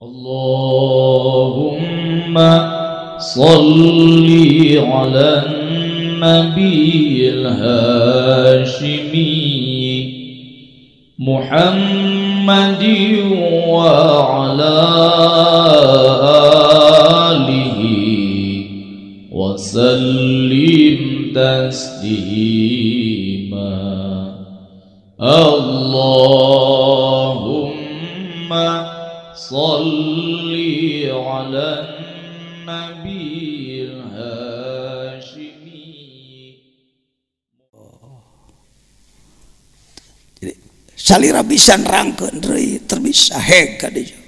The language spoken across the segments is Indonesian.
Allahumma salli ala nabiyil hashimi Muhammadin wa ala alihi wa sallim taslima. Allahumma salli ala nabiyil hashimi. Jadi salira bisa nerangkeun deui terbisa heg ka dieu.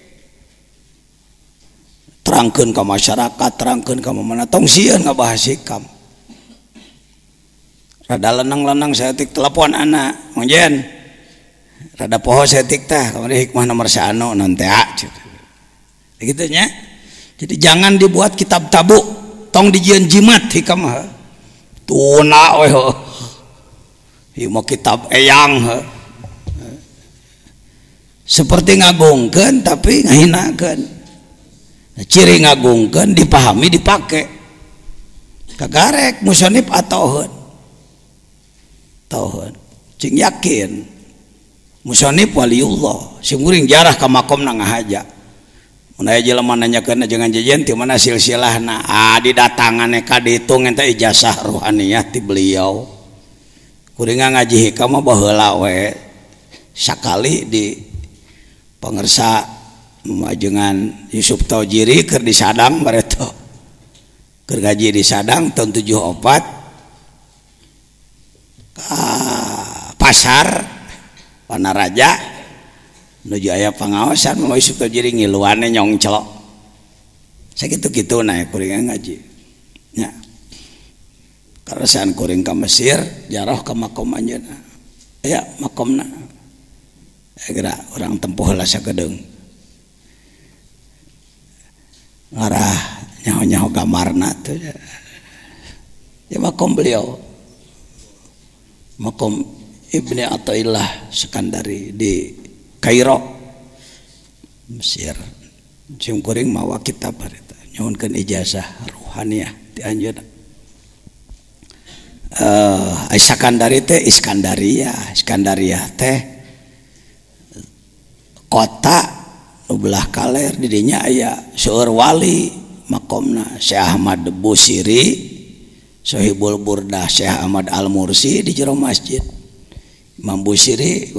Terangkeun ka masyarakat, terangkeun ka mana tong sieun ngabahas hikam. Rada lenang-lenang saya tik telepon anak, Mang Jen. Rada poho saya tik tah, kamari hikmah nomor 1 non teh. Gitu nya. Jadi jangan dibuat kitab tabu, tong dijieun jimat hikam mah. Tuna we heuh. Ieu mah kitab eyang heuh. Seperti ngagungkeun tapi ngahinakeun. Ciri ngagungkeun dipahami dipake. Kagarek musonif atoheun. Tauheun. Cing yakin. Musonif waliullah. Sing uring jarah ka makomna ngahaja. Mun aya jelema nanyakeun jangan jajan ti mana silsilahna. Didatanganna ka ditu ngenta ijazah ruhaniyah ti beliau. Kuring ngaji hikam mah baheula we. Sakali di pangersa majengan Yusuf Taujiri keur di Sadang bareto. Keur ngaji di Sadang tahun 74 pasar Panaraja nuju aya pangaosan mau Yusuf Taujiri ngiluane nyongclok sakitu-kitu naik kuring ngaji nya karasan kuring ka Mesir jarah ka makom anjeunna aya makomna geura urang tempuh heula sakedeung ngarah nyaho-nyaho gamarna teh ya makom beliau makom Ibni Athaillah Sekandari di Kairo Mesir. Sing kuring mawa kitab harita nyuhunkeun ijazah ruhaniyah ti anjeunna. Sekandari teh Iskandariyah teh kota nu belah kaler di dinya aya seueur wali makomna Syekh Ahmad Busiri Sohibul Burdah Syekh Ahmad Al-Mursi di jero masjid. Imam Busiri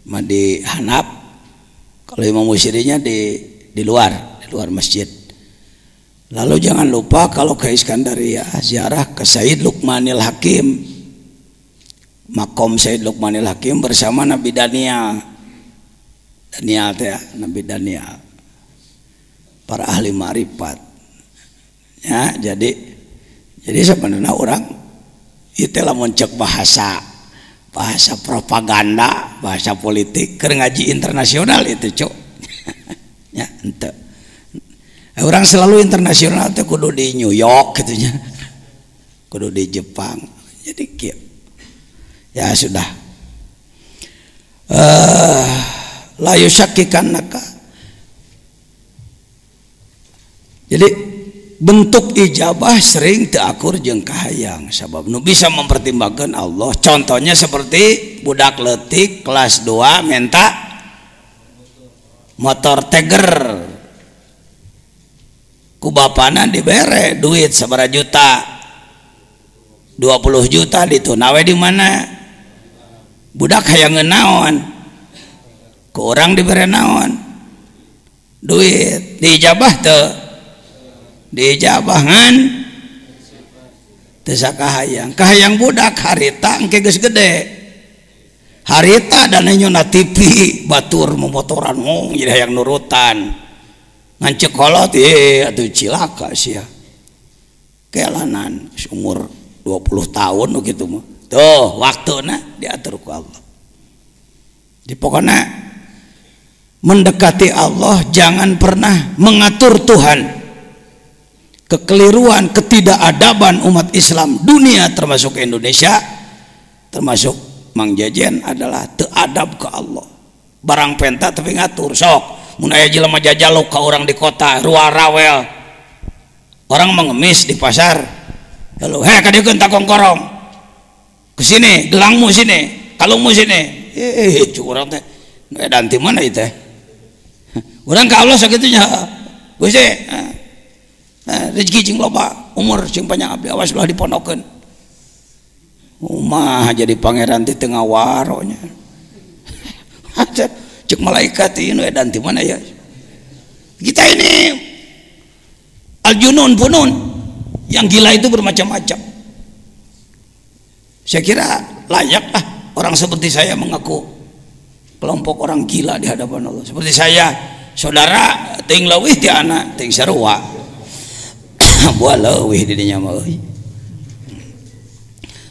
mah di Hanaf. Kalau Imam Busirinya di luar masjid. Lalu jangan lupa kalau ke Iskandariyah ziarah ke Sayyid Luqmanil Hakim. Makom Sayyid Luqmanil Hakim bersama Nabi Daniel. Nabi Daniel. Para ahli ma'rifat. Ya, jadi sebenarnya orang itu lamun cek bahasa propaganda, bahasa politik keur ngaji internasional itu cok. Ya ente. Orang selalu internasional teh kudu di New York gitu nya. Kudu di Jepang. Jadi kieu. Ya sudah. La yusyakkikanaka. Jadi bentuk ijabah sering terakur jeung kahayang sabab nu bisa mempertimbangkan Allah. Contohnya seperti budak leutik kelas 2 minta motor Tiger ku bapana dibere duit sabaraha juta 20 juta ditu nawe di mana budak hayang naon ku urang dibere naon duit diijabah teu dijabahan teu kahayang budak harita engke geus gede harita dan nyona TV batur memotoran jadi hayang nurutan ngancek kolot atuh cilaka sia kelanan umur 20 tahun begitu mah tuh waktuna diatur ku Allah di pokoknya mendekati Allah jangan pernah mengatur Tuhan. Kekeliruan, ketidakadaban umat Islam dunia termasuk Indonesia, termasuk Mang Jajan adalah teadab ke Allah. Barang penta tapi ngatur sok mun aya jelema jajaluk ka orang di kota rual rawel orang mengemis di pasar lalu kadiekeun takong korong kesini gelangmu sini kalungmu sini curang teh dan di mana itu orang ka Allah sakitunya Gusti rezeki cing loba umur cing panjang abdi awas ulah dipondokeun umah jadi pangeran di tengah waronya cek malaikat ini dan di mana ya kita ini al-junun punun yang gila itu bermacam-macam. Saya kira layak orang seperti saya mengaku kelompok orang gila di hadapan Allah. Seperti saya, saudara ting leuwih ti anak ting sarua. Buah leuwih di dinya mah euy.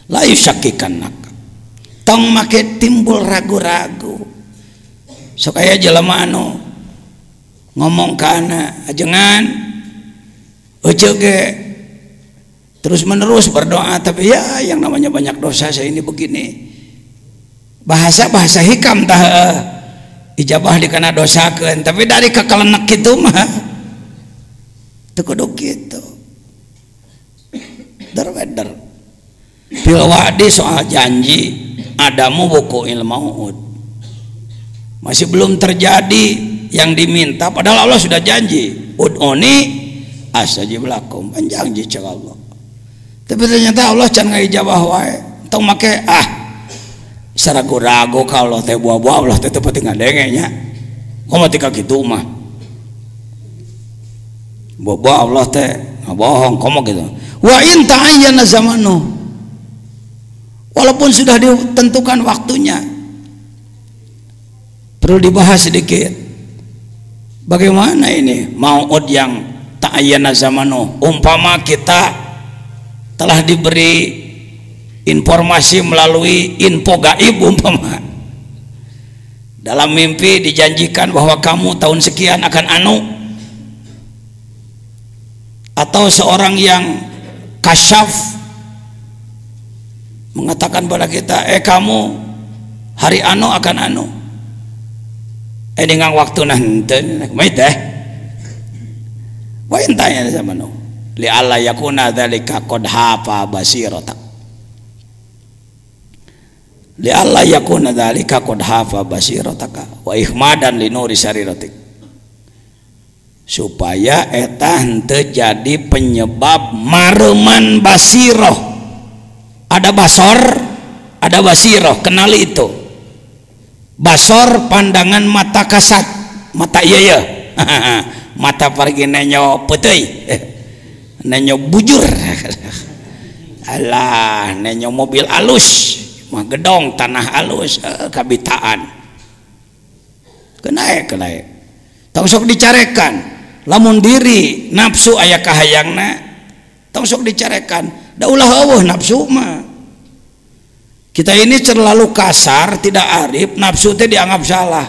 La yusakkikannak. Tong make timbul ragu-ragu. Sok aya jelema anu ngomong kana ajengan euceuk ge terus menerus berdoa tapi ya yang namanya banyak dosa saya ini begini bahasa hikam tah ijabah dikana dosakeun tapi dari kakalenek kitu mah teu kudu kitu darweder fil wa'di soal janji adamu buku ilmu masih belum terjadi yang diminta padahal Allah sudah janji ud'uni astajib lakum janji cek Allah tapi ternyata Allah can ngaijabah wae tong make saragu-ragu kalau teh buah-buah Allah teh teu peuting ngadenge nya komo tika kitu mah buah-buah Allah teh ngabohong komo gitu wa in ta'ayyana zamanu walaupun sudah ditentukan waktunya perlu dibahas sedikit bagaimana ini mau'ud yang ta'ayyana zamanu umpama kita telah diberi informasi melalui info gaib umpama dalam mimpi dijanjikan bahwa kamu tahun sekian akan anu atau seorang yang kasyaf mengatakan pada kita kamu hari anu akan anu dengan waktu nanti teh wa intanya zamanu li alla yakuna dzalika qad hafa basiratak li alla yakuna dzalika qad hafa basirataka wa ihmadan li nuri sariratik supaya eta henteu jadi penyebab mareman basiroh ada basor ada basiroh kenali itu basor pandangan mata kasat mata ieu mata pergi nenyo putih nenyo bujur alah nenyo mobil alus mah gedong tanah alus kabitaan kenaik tong sok dicarekan lamun diri nafsu aya kahayangna tong sok dicarekan da ulah eueuh nafsu mah kita ini terlalu kasar tidak arif nafsu teh dianggap salah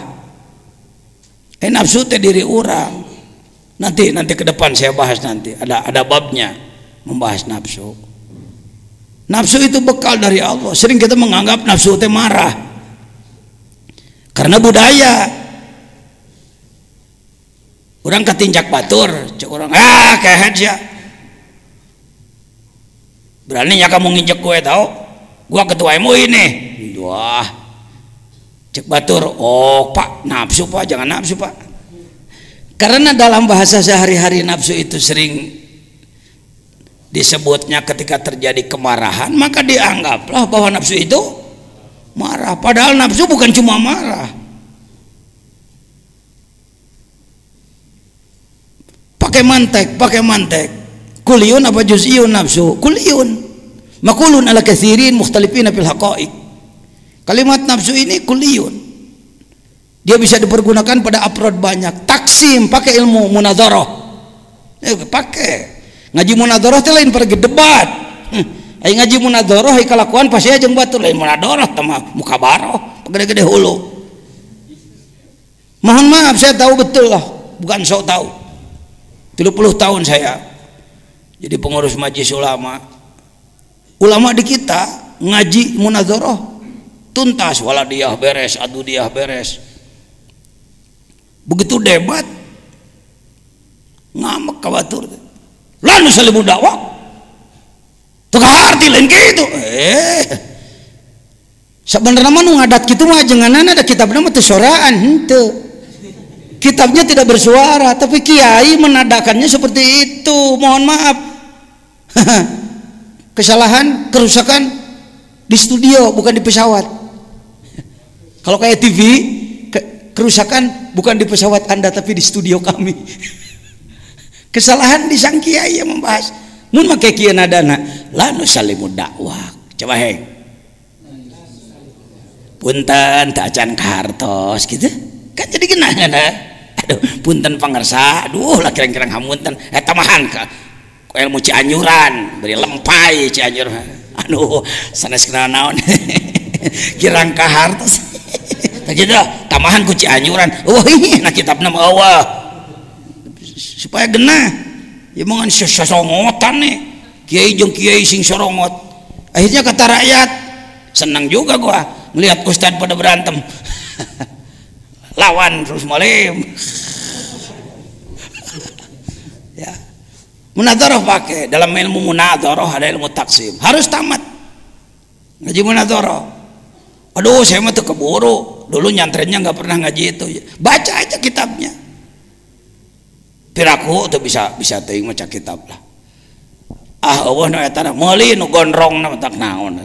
nafsu teh diri orang nanti ke depan saya bahas nanti ada babnya membahas nafsu. Nafsu itu bekal dari Allah. Sering kita menganggap nafsu itu marah karena budaya. Orang ketinjak batur, cek orang kehet ya. Beraninya kamu nginjek gue tahu? Gua ketuamu ini. Wah, cek batur. Oh pak, nafsu pak, jangan nafsu pak. Karena dalam bahasa sehari-hari nafsu itu sering disebutnya ketika terjadi kemarahan, maka dianggaplah bahwa nafsu itu marah. Padahal nafsu bukan cuma marah. Pakai mantek. Kuliun apa juz'iyun nafsu? Kuliun. Makulun ala katsirin mukhtalifina fil haqa'iq. Kalimat nafsu ini kuliun. Dia bisa dipergunakan pada afrod banyak. Taksim pakai ilmu munadharah. Pakai. Ngaji munadharah teh lain pergi debat. Ai ngaji munadharah ai kalakuan pasti jeung batur lain munadharah teh mah muka baroh, gede-gede hulu. Mohon maaf saya tahu betul lah, bukan sok tahu. 30 tahun saya jadi pengurus majelis ulama. Ulama di kita ngaji munadharah tuntas waladiyah beres, adudiyah beres. begitu debat ngamek ka batur lan salimu dakwah teu arti lain kitu sebenarnya mah nu ngadat kitu mah jenganana ada kitabna mah teu soraan henteu kitabnya tidak bersuara tapi kiai menadakannya seperti itu. Mohon maaf kesalahan kerusakan di studio bukan di pesawat. Kalau kayak TV kerusakan bukan di pesawat Anda tapi di studio kami. Kesalahan di sang kiai yang membahas mun make kieu nadana la nusalimu dakwah coba heng punten teu acan kahartos gitu kan jadi geunah aduh punten pangarsa aduh lah kirang-kirang hamunten eta mahan ka ilmu Cianjuran beri lempai Cianjur aduh sanes kenal naon kirang kahartos tah kitu tamahan ku Cianjuran nah kitabna mah eueuh supaya genah ya mongan sosongotan nih kiai jeung kiai sing sorongot akhirnya kata rakyat senang juga gua melihat ustad pada berantem lawan terus malim ya munadharah pakai dalam ilmu munadharah ada ilmu taksim harus tamat ngaji munadharah aduh saya mah teu keburu dulu nyantrennya nggak pernah ngaji itu baca aja kitabnya piraku tuh bisa teuing maca kitab lah eueuh nu eta meuli nu gondrong na tak naon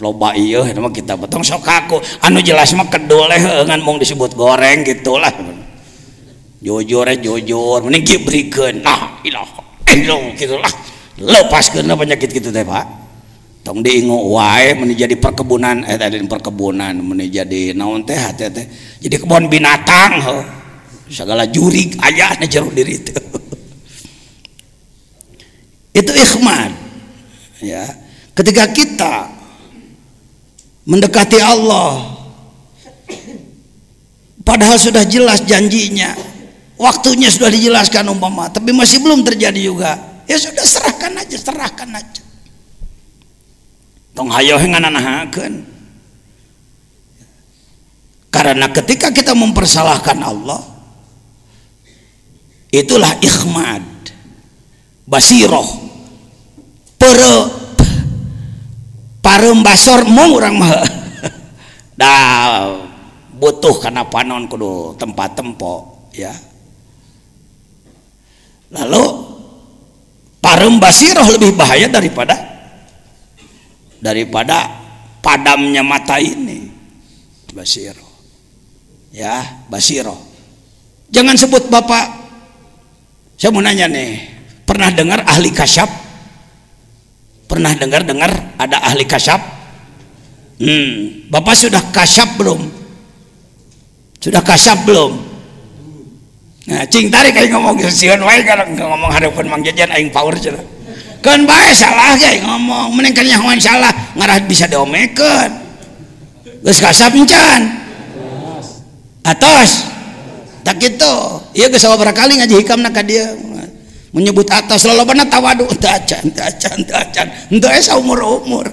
loba ieu eta mah kitab tong sok aku anu jelas mah kedul ngan mung disebut goreng gitulah jujur mending kibrikeun nah ilaha illallah gitulah lepaskeun penyakit kitu teh Pak tong diingu wae mun jadi perkebunan perkebunan mun jadi naon teh jadi kebun binatang segala jurig aya na jero diri itu ikhman ya ketika kita mendekati Allah padahal sudah jelas janjinya waktunya sudah dijelaskan umpama tapi masih belum terjadi juga ya sudah serahkan aja tong hayo ngananahakeun karena ketika kita mempersalahkan Allah itulah ikhmad basiroh parembasor mung urang mah dah butuh kana panon kudu tempat tempo ya lalu parembasiroh lebih bahaya daripada padamnya mata ini basiroh ya basiroh jangan sebut bapak. Saya mau nanya nih, pernah dengar ahli kasyaf? Pernah dengar ada ahli kasyaf? Bapak sudah kasyaf belum? Sudah kasyaf belum? Nah, cing tarik aing ngomong sieun wae kalau ngomong hareupeun Mang Jajan aing power cenah. Keun bae salah ge ngomong, mending kan nyahoan salah, ngarah bisa diomekeun. Geus kasyaf encan? Atos. Tak gitu iya geus sabaraha kali ngaji hikamna ka dieu menyebut atas lolobana tawadu teu acan henteu saumur-umur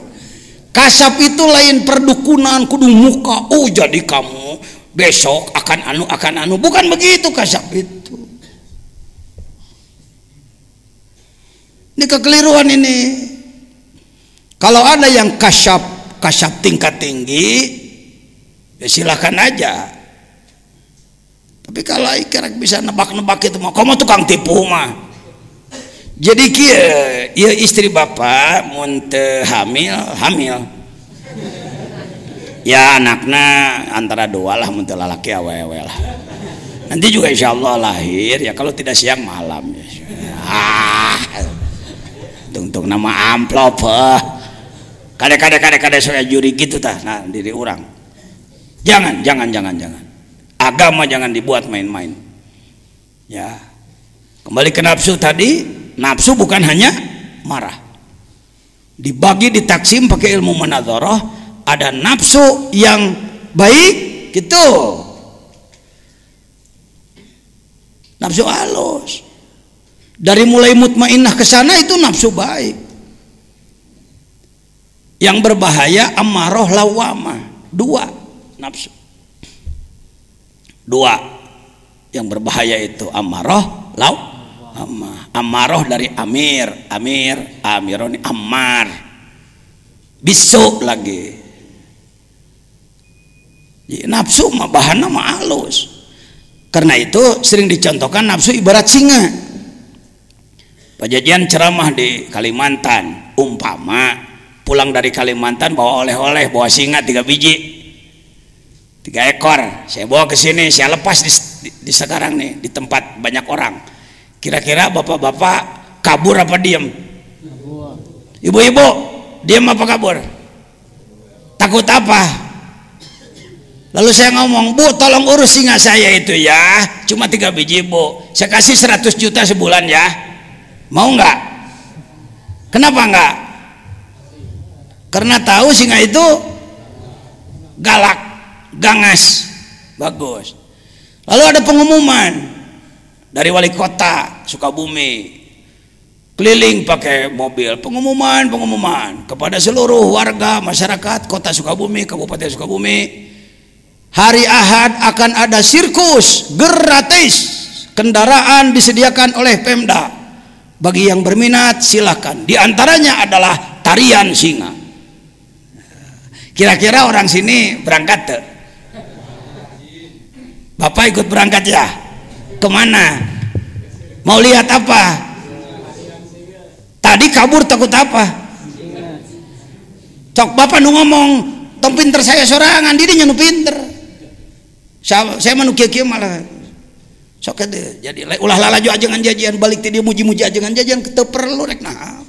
kasap itu lain perdukunan kudu muka jadi kamu besok akan anu bukan begitu kasap itu ini kekeliruan ini kalau ada yang kasap tingkat tinggi ya silakan aja. Tapi kalau ikan bisa nebak-nebak itu mah, kamu tukang tipu mah. Jadi kia istri bapak muntah hamil. Ya anaknya antara dua lah muntah lalaki awewe lah. Nanti juga insya Allah lahir ya kalau tidak siang malam ya. Tung nama amplop Kade saya juri gitu tah nah diri orang. Jangan. Agama jangan dibuat main-main. Ya. Kembali ke nafsu tadi, nafsu bukan hanya marah. Dibagi ditaksim pakai ilmu munadharah, ada nafsu yang baik gitu. Nafsu halus. Dari mulai mutmainnah ke sana itu nafsu baik. Yang berbahaya ammarah lawamah. Dua nafsu. Dua Yang berbahaya itu amarah amarah dari amironi ammar, bisu lagi. Nafsu mah bahanna mah halus. Karena itu sering dicontohkan nafsu ibarat singa. Pajajian ceramah di Kalimantan, umpama pulang dari Kalimantan bawa oleh-oleh, bawa singa 3 biji, 3 ekor, saya bawa ke sini, saya lepas di sekarang nih di tempat banyak orang. Kira-kira bapak-bapak kabur apa diem? Ibu-ibu diem apa kabur? Takut apa? Lalu saya ngomong, Bu tolong urus singa saya itu ya, cuma 3 biji Bu, saya kasih 100 juta sebulan ya, mau nggak? Kenapa nggak? Karena tahu singa itu galak, gangas, bagus. Lalu ada pengumuman dari wali kota Sukabumi, keliling pakai mobil, pengumuman kepada seluruh warga masyarakat kota Sukabumi, Kabupaten Sukabumi, hari Ahad akan ada sirkus gratis, kendaraan disediakan oleh Pemda, bagi yang berminat silakan, diantaranya adalah tarian singa. Kira-kira orang sini berangkat tuh? Bapak ikut berangkat ya? Kemana? Mau lihat apa? Tadi kabur takut apa? Cok bapak nu ngomong tong pinter saya sorangan, dirinya nu pinter. Saya manu kieu malah sok teh jadi ulah lalaju ajengan jajian balik ti dia muji-muji ajengan jajian teu perlu rek nah.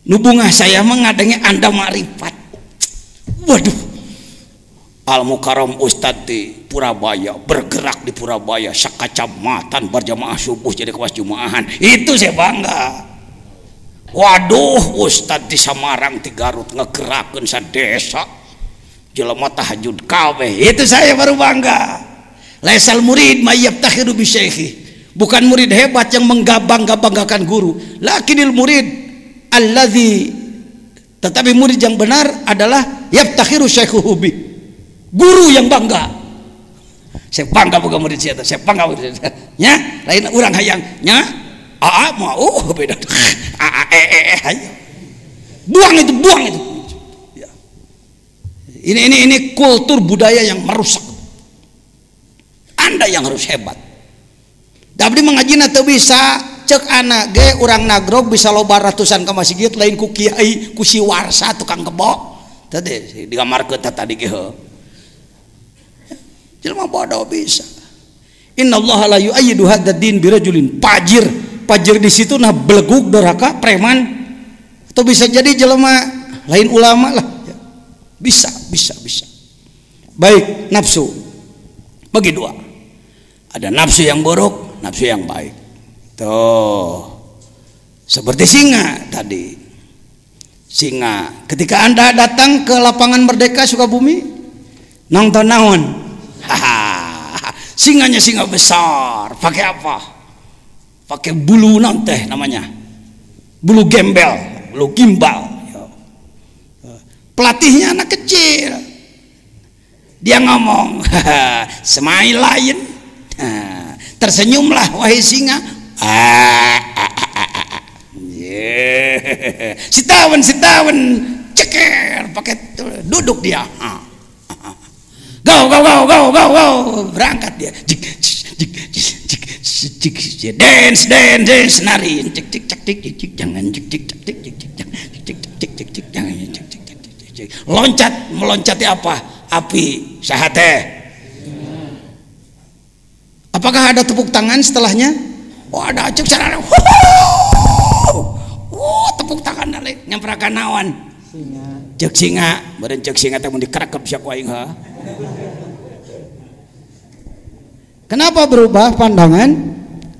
Nu bungah saya mah ngadenge anda makrifat. Waduh, Al-Mukarram Ustadz di Purabaya, bergerak di Purabaya sakacamatan berjamaah subuh jadi kewas jumaahan, itu saya bangga. Waduh, Ustadz di Samarang di Garut ngegerakeun sadesa jelema tahajud kabeh, itu saya baru bangga. Laisal murid mayyabtakhiru bi syaikhi, bukan murid hebat yang menggabang-gabanggakan guru, lakinil murid alladzi, tetapi murid yang benar adalah yabtakhiru syaikhuhu bi, guru yang bangga. Saya bangga boga murid saya bangga murid saya nya, lain urang hayang nya mau beda buang itu ya. Ini kultur budaya yang merusak. Anda yang harus hebat. Tapi mengaji teu bisa cek anak ge urang nagrog bisa loba ratusan ka masjid lain ku kiai ku si warsa tukang kebo tadi digamarkeun tadi ge heuh. Jelema bodoh bisa. Innallaha la yu'ayyidu hadzal din birajulin fajir. Fajir di situ nah beleguk doraka preman atau bisa jadi jelema lain ulama lah. Bisa. Baik, nafsu bagi dua. Ada nafsu yang buruk, nafsu yang baik. Tuh, seperti singa tadi. Singa, ketika Anda datang ke lapangan Merdeka Sukabumi, nonton naon? Singanya singa besar. Pakai apa? Pakai bulu teh namanya. Bulu gembel, bulu gimbal. Pelatihnya anak kecil. Dia ngomong, semai lain. Tersenyumlah wahai singa. Sitawan ceker pakai duduk dia. Go berangkat dia. Dance nari. Jangan loncat, meloncati apa? Api sahate. Apakah ada tepuk tangan setelahnya? Oh ada, cek sarana. Tepuk tangan nale nyamperakan nawan. Cek singa, beren cek singa teh mun dikerekep sia ku aing ha. Kenapa berubah pandangan?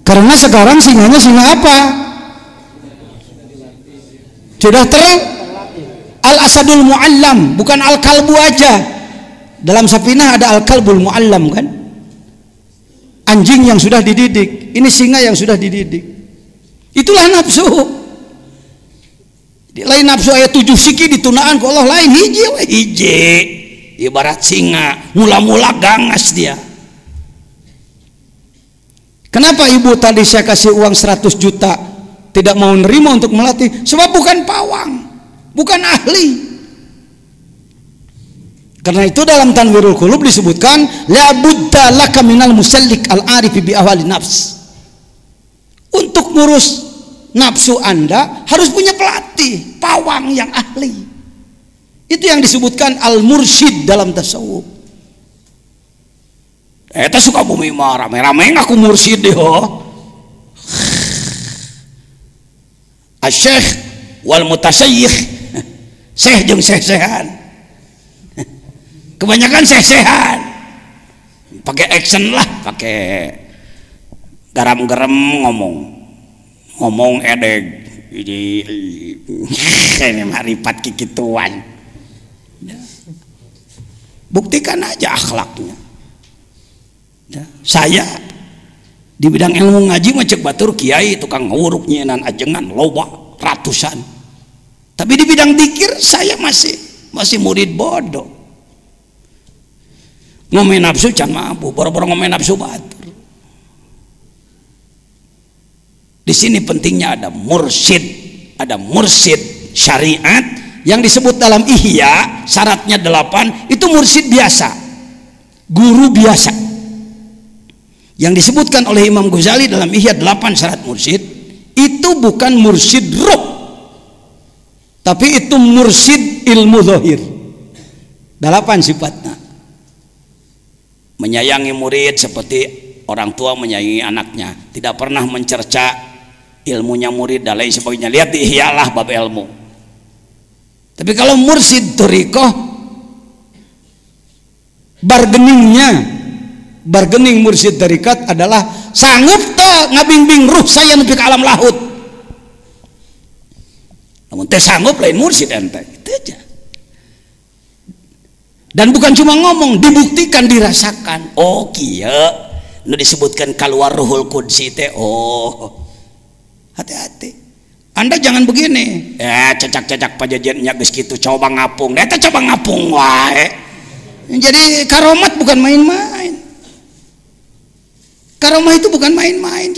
Karena sekarang singanya singa apa? Sudah al-asadul mu'allam, bukan al-kalbu aja. Dalam Safinah ada al-kalbul mu'allam kan? Anjing yang sudah dididik. Ini singa yang sudah dididik. Itulah nafsu. Lain nafsu ayat 7 siki ditunaan ku Allah, lain hiji. Ibarat singa, mula-mula gangas dia. Kenapa ibu tadi saya kasih uang 100 juta tidak mau nerima untuk melatih? Sebab bukan pawang, bukan ahli. Karena itu dalam Tanwirul Qulub disebutkan la budda laka minal musallik al-arif bi ahwali nafs. Untuk ngurus nafsu Anda harus punya pelatih, pawang yang ahli. Itu yang disebutkan al-mursyid dalam tasawuf. Eta suka bumi mah rame-rame ngaku mursyid deh. Asy-syekh wal mutasyayikh. Syekh jeung syekh-syekhan. Kebanyakan syekh-syekhan. Pakai action lah, pakai garam-garam ngomong edeg. Ini maripat kikituan. Buktikan aja akhlaknya. Saya di bidang ilmu ngaji mah cek batur kiai tukang nguruk nyenan ajengan loba ratusan, tapi di bidang dzikir saya masih murid bodoh. Ngomen nafsu can mampu, boro-boro ngomen nafsu batur. Di sini pentingnya ada mursyid syariat yang disebut dalam Ihya, syaratnya 8, itu mursyid biasa, guru biasa. Yang disebutkan oleh Imam Ghazali dalam Ihya 8 syarat mursyid, itu bukan mursyid ruh, tapi itu mursyid ilmu zahir. 8 sifatnya. Menyayangi murid seperti orang tua menyayangi anaknya, tidak pernah mencerca ilmunya murid dan lain sebagainya. Lihat di Ihya lah bab ilmu. Tapi kalau mursyid thariqah, bargaining mursyid tarikat adalah sanggup toh ngabimbing ruh saya nepi ke alam lahut. Namun teh sanggup lain mursyid ente, itu aja. Dan bukan cuma ngomong, dibuktikan, dirasakan. Oh kieu nu disebutkan keluar ruhul qudsi teh. Oh hati-hati, Anda jangan begini cecak-cecak pajajannya geus kitu coba ngapung, eta coba ngapung wae. Jadi karomat bukan main-main. Karomah itu bukan main-main,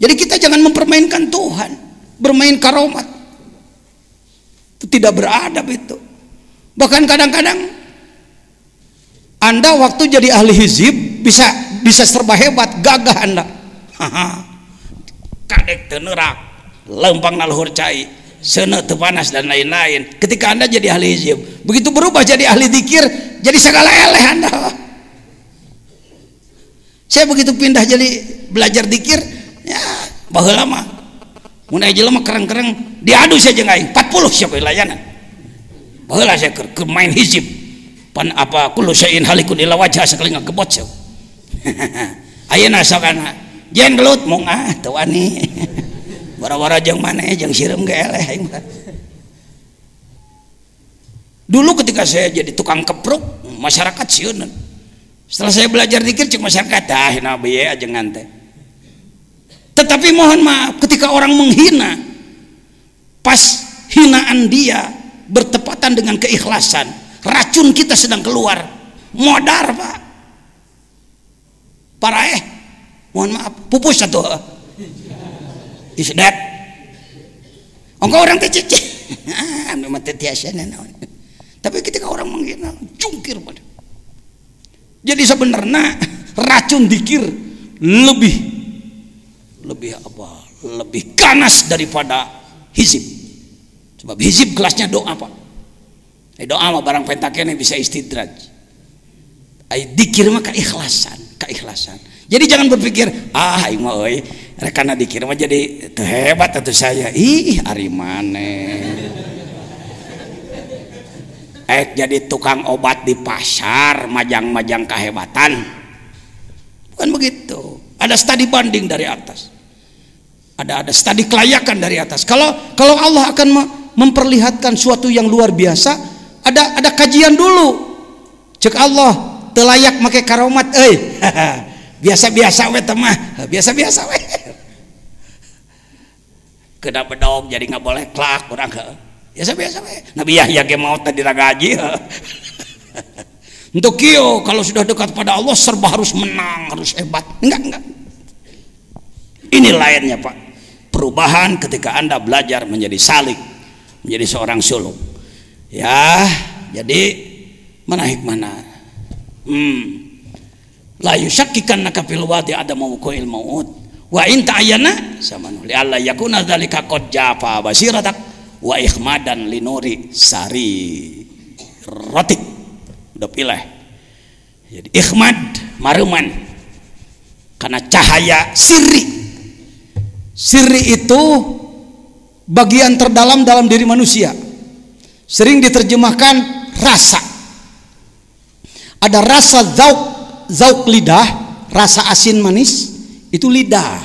jadi kita jangan mempermainkan Tuhan, bermain karomat itu tidak beradab itu. Bahkan kadang-kadang Anda waktu jadi ahli hizib bisa serba hebat, gagah Anda, kadek teu neurak, lempang naluhur cai, seuneu teu panas dan lain-lain. Ketika Anda jadi ahli hizib, begitu berubah jadi ahli dzikir, jadi segala eleh Anda. Saya begitu pindah jadi belajar dzikir, ya baheula mah mun aya jelema kereng-kereng diadu saya jeung aing 40 siapa layanan. Baheula saya keur main hizib. Pan apa kullu syai'in halikun illa wajha sakelinga gebot saya. Ayeuna sokana jen gelut mung teu wani. Bara-bara jeung maneh jeung sireum ge eleh aing. Dulu ketika saya jadi tukang kepruk, masyarakat sieun. Setelah saya belajar dzikir cek masyarakat nabi ajengan teh. Tetapi mohon maaf, ketika orang menghina, pas hinaan dia bertepatan dengan keikhlasan, racun kita sedang keluar, modar Pak. Parah mohon maaf, pupus satu. Is that? Engkau orang teh cicik. Memang teh tiasa naon. Tapi ketika orang menghina, jungkir pada. Jadi sebenarnya racun dzikir lebih ganas daripada hizib. Sebab hizib kelasnya doa Pak. Doa mah barang pentakene bisa istidraj. Dzikir mah keikhlasan. Jadi jangan berpikir aing mah euy rekana dzikir mah jadi teu hebat atuh saya. Ari maneh. Jadi tukang obat di pasar, majang-majang kehebatan, bukan begitu. Ada studi banding dari atas, ada studi kelayakan dari atas. Kalau Allah akan memperlihatkan suatu yang luar biasa, ada kajian dulu. Cek Allah telayak make karomat, biasa-biasa we temah, biasa-biasa we. Kena bedog jadi nggak boleh klak orang ke. Biasa-biasa Nabi Yahya ge maot tadi ragaji. Untuk kio kalau sudah dekat pada Allah serba harus menang, harus hebat. Enggak. Ini lainnya Pak, perubahan ketika Anda belajar menjadi salik, menjadi seorang suluk. Ya, jadi mana hikmahna? La yushakkikannaka fil wadi adamu wuqu'il maut wa in ta'ayyana samanu li alla yakuna dzalika qad jafa basiratak wa ikhmadan linuri sari rotik. Udah pilih. Jadi ikhmad maruman karena cahaya sirri. Sirri itu bagian terdalam dalam diri manusia. Sering diterjemahkan rasa. Ada rasa zauk lidah, rasa asin manis, itu lidah.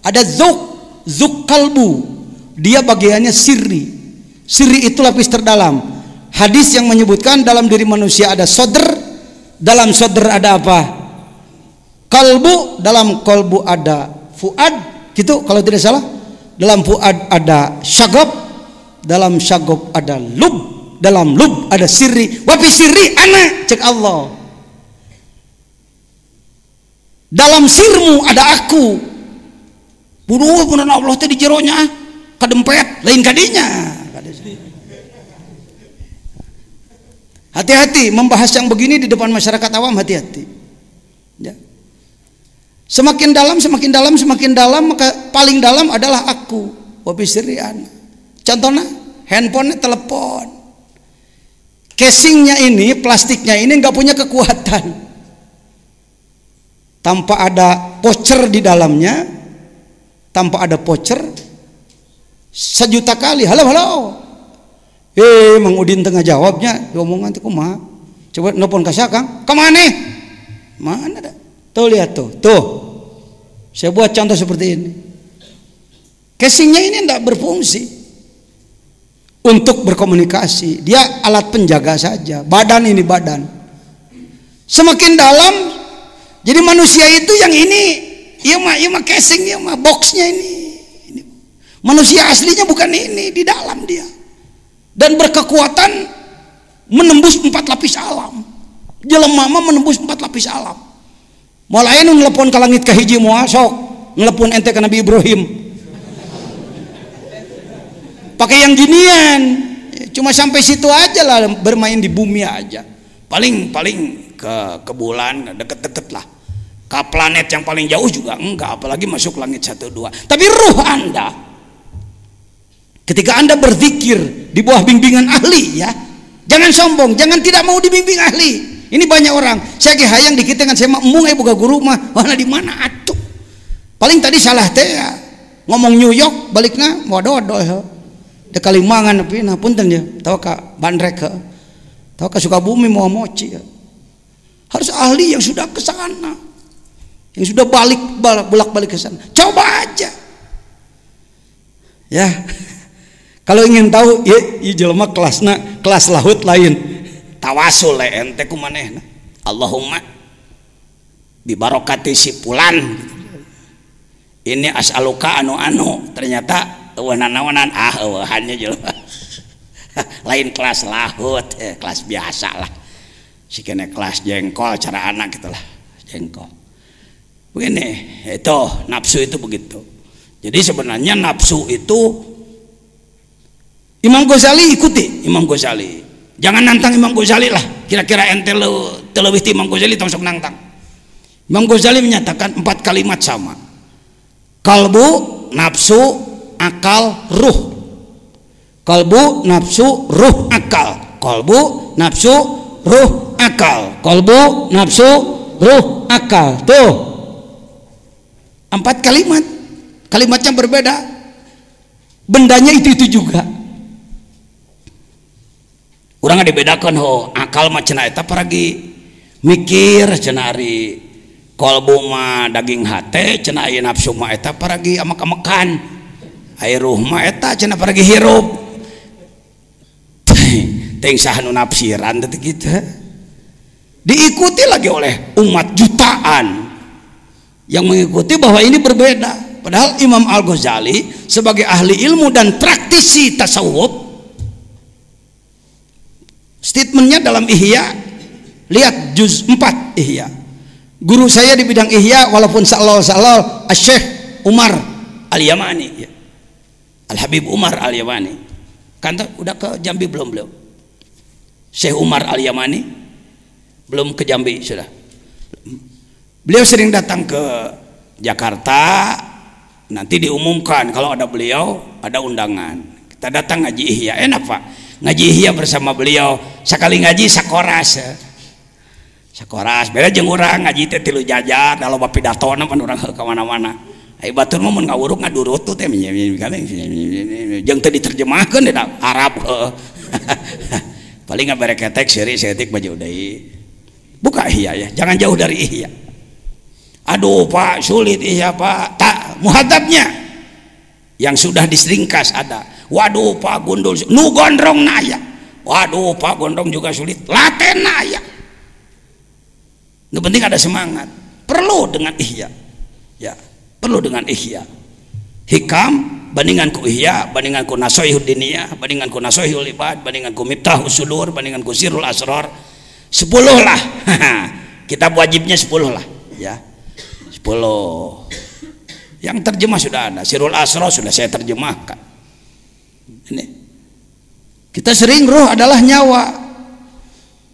Ada zauk kalbu, dia bagiannya sirri. Sirri itu lapis terdalam. Hadis yang menyebutkan dalam diri manusia ada sodr, dalam sodr ada apa? Kalbu, dalam kalbu ada fuad, gitu kalau tidak salah. Dalam fuad ada syagab, dalam syagab ada lub, dalam lub ada sirri. Wafi sirri ana, cek Allah. Dalam sirmu ada aku. Bunuh benar Allah teh di jeronya kadempet lain kadinya. Hati-hati membahas yang begini di depan masyarakat awam, hati-hati. Ya. Semakin dalam, maka paling dalam adalah aku. Wabi sirian. Contohnya handphone, telepon. Casingnya ini, plastiknya ini nggak punya kekuatan. Tanpa ada voucher di dalamnya, tanpa ada voucher, 1.000.000 kali halo Mang Udin tengah jawabnya omongan teh kumaha, coba nelpon ka Kang kemana dah tuh, lihat tuh saya buat contoh seperti ini. Casingnya ini tidak berfungsi untuk berkomunikasi, dia alat penjaga saja. Badan semakin dalam. Jadi manusia itu yang ini, iya mah casing, iya mah boxnya ini. Manusia aslinya bukan ini, di dalam dia. Dan berkekuatan menembus 4 lapis alam. Jelema mah menembus 4 lapis alam. Mulai nelpon ke langit kahiji moal sok, nelpon ente ke Nabi Ibrahim. Pakai yang ginian. Cuma sampai situ aja lah, bermain di bumi aja. Paling ke bulan deket-deket lah. Ke planet yang paling jauh juga enggak, apalagi masuk langit 1, 2. Tapi ruh Anda, ketika Anda berzikir di bawah bimbingan ahli, ya, jangan sombong, jangan tidak mau dibimbing ahli. Ini banyak orang, saya ge hayang dikit dengan saya embung boga guru mah, mana di mana atuh. Paling tadi salah teh ya, ngomong New York baliknya waduh de Kalimangan tapi nah punten ya, tahu ka Bandrek ke, tahu ka Sukabumi mau moci ya. Harus ahli yang sudah ke sana, yang sudah bolak-balik ke sana. Coba aja. Ya. Kalau ingin tahu, ya jelema kelas lahut lain. Tawasul ente kumanehna. Allahumma bi barokati si fulan. Ini as'aluka anu ternyata eueunan eueuhannya jelema. Lain kelas lahut, kelas biasa lah. Sikene kelas jengkol cara anak gitulah. Jengkol. Begini, itu nafsu itu begitu. Jadi sebenarnya nafsu itu Imam Ghazali, ikuti Imam Ghazali. Jangan nantang Imam Ghazali lah. Kira-kira ente lebih ti Imam Ghazali tong sok nantang. Imam Ghazali menyatakan 4 kalimat sama. Kalbu, nafsu, akal, ruh. Kalbu, nafsu, ruh, akal. Kalbu, nafsu, ruh, akal. Kalbu, nafsu, ruh, akal. Tuh. 4 kalimat. Kalimatnya berbeda. Bendanya itu juga. Urang dibedakan akal mah cenah eta paragi mikir cenah ari kolbu mah daging hate cenah aya nafsu mah eta paragi amek-amekan aya ruh mah eta cenah paragi hirup teuing saha nu nafsiran teh kitu diikuti lagi oleh umat jutaan yang mengikuti bahwa ini berbeda. Padahal Imam Al-Ghazali sebagai ahli ilmu dan praktisi tasawuf, statementnya dalam Ihya, lihat juz 4 Ihya. Guru saya di bidang Ihya walaupun salal Asy-Syaikh Umar Al-Yamani ya. Al-Habib Umar Al-Yamani kan udah ke Jambi belum beliau? Syekh Umar Al-Yamani belum ke Jambi sudah. Beliau sering datang ke Jakarta, nanti diumumkan kalau ada beliau ada undangan, kita datang ngaji ihya. Enak Pak, ngaji ihya bersama beliau, sekali ngaji sakoras ya. Sakoras beda jeung urang ngaji teh 3 jajar kalau bapi datona pan urang ke mana-mana. Ai batur mah mun ngawuruk ngadurut tuh teh jeung teu diterjemahkeun di Arab. Paling ngabere ketek seutik baju deui. Buka ihya ya, jangan jauh dari ihya. Aduh Pak, sulit ihya Pak. Tak, muhadzabnya yang sudah diseringkas ada. Waduh Pak, gundul nu gondrong naya. Waduh Pak, gondrong juga sulit. Laten naya. Yang penting ada semangat. Perlu dengan ihya. Ya, perlu dengan ihya. Hikam bandingan ku ihya, bandingan ku nasoihud diniyah, bandingan ku nasoihul ibad, bandingan ku miftahus sudur, bandingan ku sirrul asrar. 10 lah. Kitab wajibnya 10 lah, ya. 10. Yang terjemah sudah ada. Sirrul asrar sudah saya terjemahkan. Ini. Kita sering ruh adalah nyawa.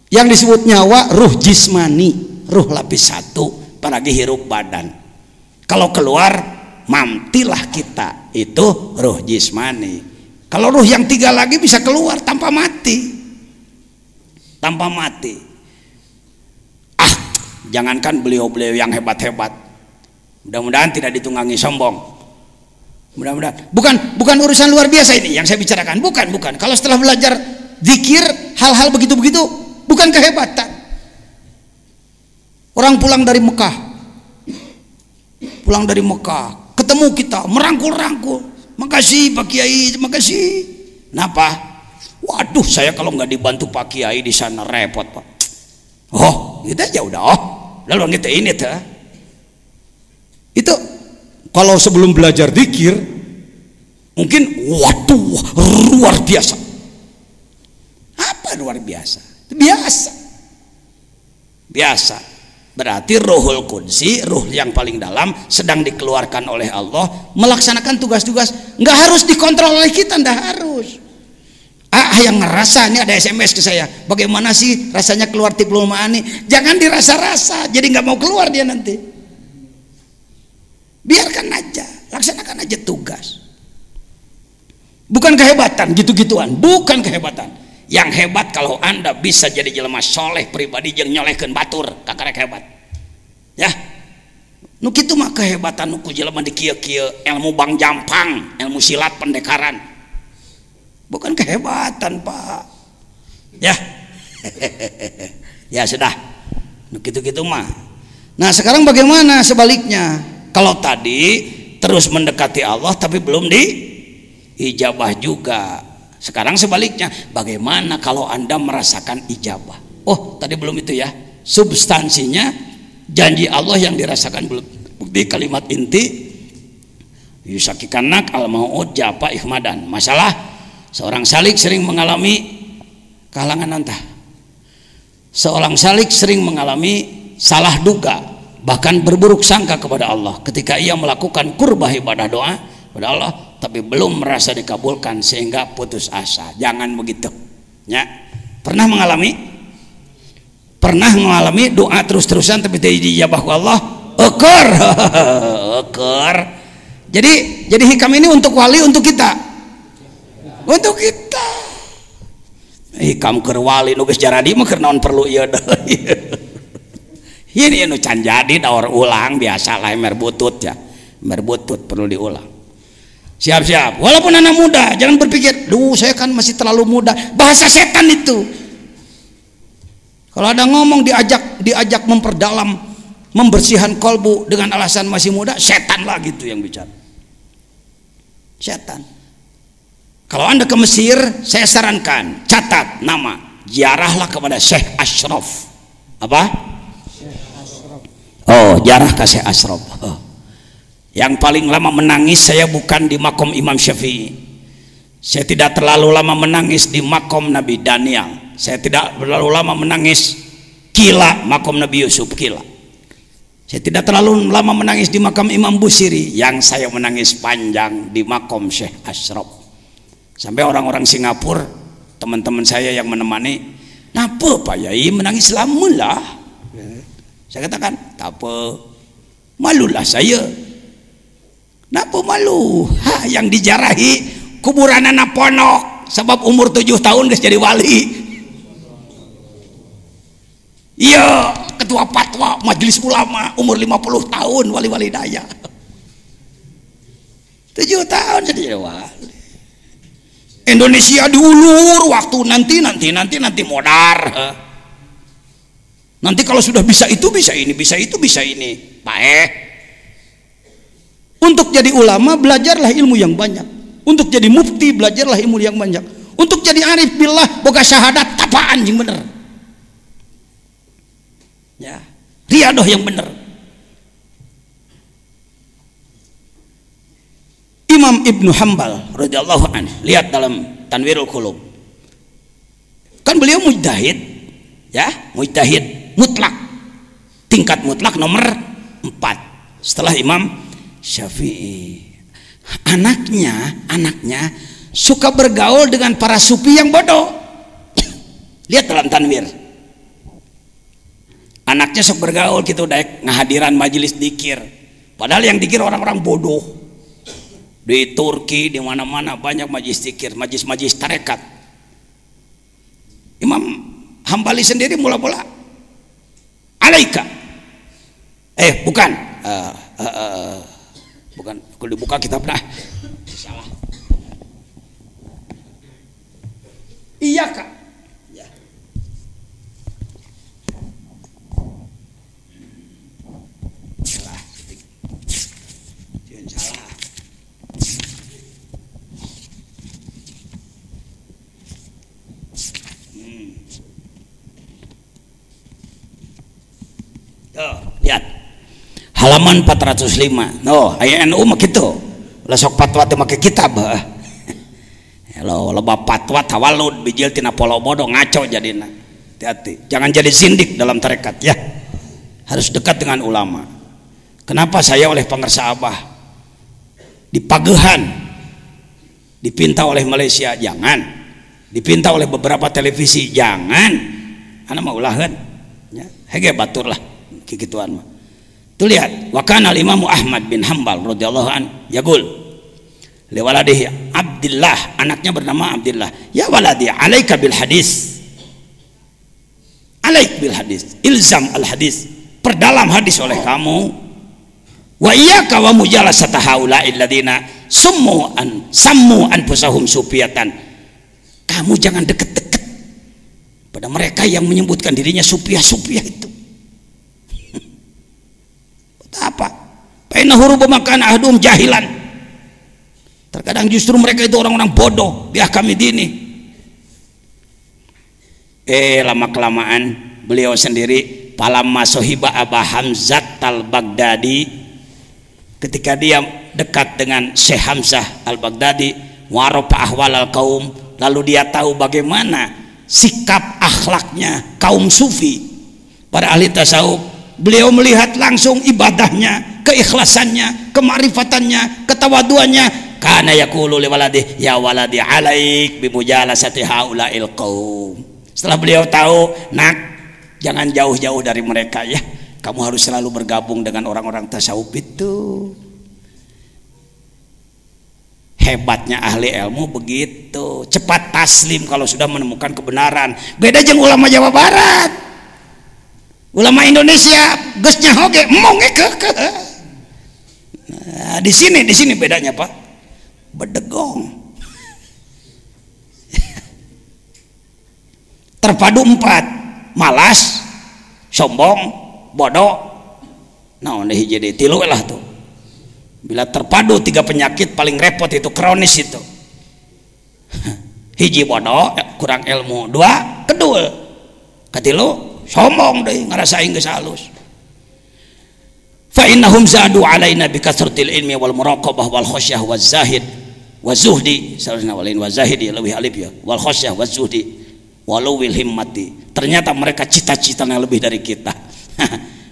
Yang disebut nyawa ruh jismani, ruh lapis 1, apalagi hirup badan. Kalau keluar mamtilah kita, itu ruh jismani. Kalau ruh yang 3 lagi bisa keluar tanpa mati. Tanpa mati. Jangankan beliau-beliau yang hebat-hebat, mudah-mudahan tidak ditunggangi sombong. Mudah-mudahan bukan urusan luar biasa ini yang saya bicarakan, bukan. Kalau setelah belajar zikir hal-hal begitu-begitu bukan kehebatan. Orang pulang dari Mekah ketemu kita merangkul-rangkul, makasih Pak Kiai, makasih. Kenapa? Waduh, saya kalau nggak dibantu Pak Kiai di sana repot Pak. Oh, kita aja udah. Lalu kita ini tuh. Itu kalau sebelum belajar zikir mungkin waduh luar biasa. Apa luar biasa? Biasa. Berarti Ruhul Qudsi, ruh yang paling dalam sedang dikeluarkan oleh Allah melaksanakan tugas-tugas. Nggak harus dikontrol oleh kita, nggak harus. Yang ngerasa, ini ada SMS ke saya, bagaimana sih rasanya keluar tiplul ma'ani? Jangan dirasa-rasa, jadi nggak mau keluar dia nanti. Biarkan aja, laksanakan aja tugas. Bukan kehebatan, gitu-gituan, bukan kehebatan. Yang hebat kalau Anda bisa jadi jelema soleh pribadi yang nyolehkeun batur, kakarek hebat. Ya, nu kitu mah kehebatan nu ku jelema di kieu-kieu, ilmu bang jampang, ilmu silat pendekaran. Bukan kehebatan Pak. Ya. Ya sudah. Gitu-gitu mah. Nah sekarang bagaimana sebaliknya? Kalau tadi terus mendekati Allah tapi belum diijabah juga. Sekarang sebaliknya, bagaimana kalau Anda merasakan ijabah? Oh tadi belum itu ya. Substansinya janji Allah yang dirasakan belum. Bukti kalimat inti yusakikanak al mau'ud japa ihmadan. Masalah seorang salik sering mengalami kehalangan antah. Seorang salik sering mengalami salah duga, bahkan berburuk sangka kepada Allah ketika ia melakukan kurbah ibadah doa kepada Allah, tapi belum merasa dikabulkan sehingga putus asa. Jangan begitu. Ya. Pernah mengalami doa terus-terusan tapi tidak dijabah Allah? Eker. Jadi hikam ini untuk wali, untuk kita. Untuk kita hikam keur wali nu geus jaradi mah keur naon perlu ieu deui. Ini anu can jadi daur ulang biasa lah merbutut ya. Merbutut perlu diulang. Siap-siap. Walaupun anak muda, jangan berpikir, "Duh, saya kan masih terlalu muda." Bahasa setan itu. Kalau ada ngomong diajak memperdalam, membersihkan kolbu dengan alasan masih muda, setan lah gitu yang bicara. Setan. Kalau Anda ke Mesir, saya sarankan catat nama, ziarahlah kepada Syekh Ashraf. Apa? Syekh Ashraf. Oh, ziarah ke Syekh Ashraf. Oh. Yang paling lama menangis saya bukan di makom Imam Syafi'i. Saya tidak terlalu lama menangis di makom Nabi Daniel. Saya tidak terlalu lama menangis kila makom Nabi Yusuf kila. Saya tidak terlalu lama menangis di makam Imam Busiri, yang saya menangis panjang di makam Syekh Ashraf. Sampai orang-orang Singapura, teman-teman saya yang menemani, "Napa Pak Yai menangis lama lah?" Saya katakan, "Tak apa, malulah saya." "Napa malu?" Yang dijarahi kuburan anak ponok, sebab umur 7 tahun guys jadi wali. Iya, ketua fatwa majelis ulama umur 50 tahun wali-wali daya. 7 tahun jadi wali. Indonesia diulur waktu nanti modar. Nanti kalau sudah bisa itu bisa ini, bisa itu bisa ini. Untuk jadi ulama belajarlah ilmu yang banyak. Untuk jadi mufti belajarlah ilmu yang banyak. Untuk jadi arif billah boga syahadat tapaan yang bener. Ya, riadoh yang bener. Imam Ibnu Hanbal radhiyallahu anhu, lihat dalam Tanwirul Qulub. Kan beliau mujtahid, ya, mujtahid mutlak. Tingkat mutlak nomor 4 setelah Imam Syafi'i. Anaknya suka bergaul dengan para sufi yang bodoh. Lihat dalam Tanwir. Anaknya sok bergaul gitu daek ngahadiran majelis dikir. Padahal yang dikir orang-orang bodoh. Di Turki di mana-mana banyak majelis dikir, majelis tarekat. Imam Hambali sendiri mula-mula alaika. Bukan. Bukan, kalau dibuka kitab nah. Salah. Iya Kak. Ya. Salah. Jangan salah. Tuh, lihat. Halaman 405. No, aya NU mah kitu. Lah sok fatwa teh make kitab. Hello, loba fatwa tawalud bijil tina polo bodoh ngaco jadina. Hati-hati. Jangan jadi sindik dalam tarekat ya. Harus dekat dengan ulama. Kenapa saya oleh pengersa Abah di Pagehan dipinta oleh Malaysia? Jangan. Dipinta oleh beberapa televisi? Jangan. Ana mah ulaheun. Ya, hege batur lah kikituan mah. Tuh lihat, wa kana al-Imam Ahmad bin Hanbal radhiyallahu an yaqul li waladihi Abdullah, anaknya bernama Abdullah, ya waladi alaika bil hadis. Alaik bil hadis, ilzam al hadis, perdalam hadis oleh kamu. Wa iyyaka wa mujalasata haula'il ladina sammu anfusahum sufiatan. Kamu jangan deket-deket pada mereka yang menyebutkan dirinya sufiah itu. Apa? Paina huruf makan ahdum jahilan. Terkadang justru mereka itu orang-orang bodoh di ahkam dini. Lama kelamaan beliau sendiri palamma sohiba Aba Hamzah al-Baghdadi, ketika dia dekat dengan Syekh Hamzah al-Baghdadi, warofa ahwal al-kaum, lalu dia tahu bagaimana sikap akhlaknya kaum sufi, para ahli tasawuf. Beliau melihat langsung ibadahnya, keikhlasannya, kemarifatannya, ketawaduannya. Kana yaqulu li waladi ya waladi alaik bi mujalasati haula'il qaum. Setelah beliau tahu, nak, jangan jauh-jauh dari mereka ya. Kamu harus selalu bergabung dengan orang-orang tasawuf itu. Hebatnya ahli ilmu begitu, cepat taslim kalau sudah menemukan kebenaran. Beda jeung ulama Jawa Barat. Ulama Indonesia gesnya hoge mong ke. Nah, di sini bedanya Pak. Bedegong. Terpadu 4, malas, sombong, bodoh. Nah, ini jadi tilu lah tuh. Bila terpadu 3 penyakit paling repot itu kronis itu. Hiji bodoh, kurang ilmu. 2, kedul. Katilu sombong deh, ngerasain geus halus. Fa innahum zadu alaina bi kasratil ilmi wal muraqabah wal khasyah waz zahid waz zuhdi, sallallahu alaihi wa zahidi lebih alif ya, wal khasyah waz zuhdi walau wil himmati. Ternyata mereka cita-citanya lebih dari kita.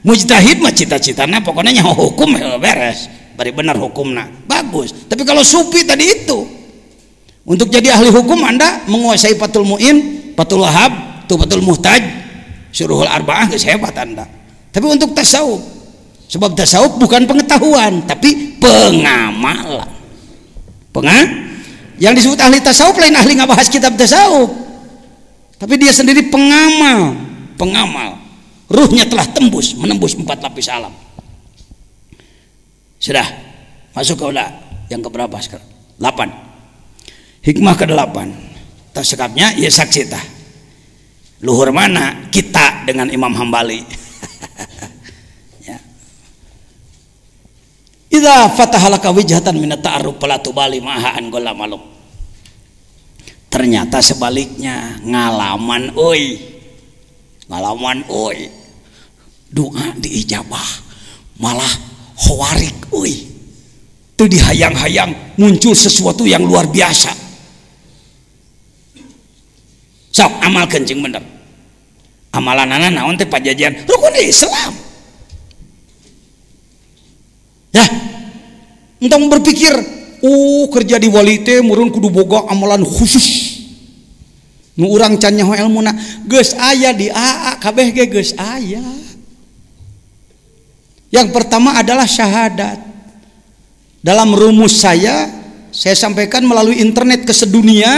mujtahid mah cita-citana pokoknya nyaho hukum beres bari bener hukumna bagus. Tapi kalau sufi tadi itu untuk jadi ahli hukum Anda menguasai Fathul Mu'in, Fathul Wahab, Tuhfatul Muhtaj, Syuruhul Arba'ah geus hebat Anda. Tapi untuk tasawuf, sebab tasawuf bukan pengetahuan tapi pengamalan. Yang disebut ahli tasawuf lain ahli ngabahas kitab tasawuf, tapi dia sendiri pengamal. Ruhnya telah menembus 4 lapis alam. Sudah masuk ke udah yang keberapa sekarang? 8. Hikmah ke-8. Tersekapnya ya saksi tah. Luhur mana kita dengan Imam Hambali. Ya. Idza fatahalaka wijhatan min at-ta'arruf fala tubali ma'ha an gola maluk. Ternyata sebaliknya ngalaman euy. Doa diijabah malah khawarik euy. Teu dihayang-hayang muncul sesuatu yang luar biasa. Sok amalkeun jeung bener. Amalanana naon teh pajajian rukun Islam. Ya. Entong berpikir, kerja di wali teh meureun kudu boga amalan khusus. Nu urang can nyaho ilmuna geus aya di AA kabeh ge geus aya. Yang pertama adalah syahadat. Dalam rumus saya sampaikan melalui internet ke sedunia.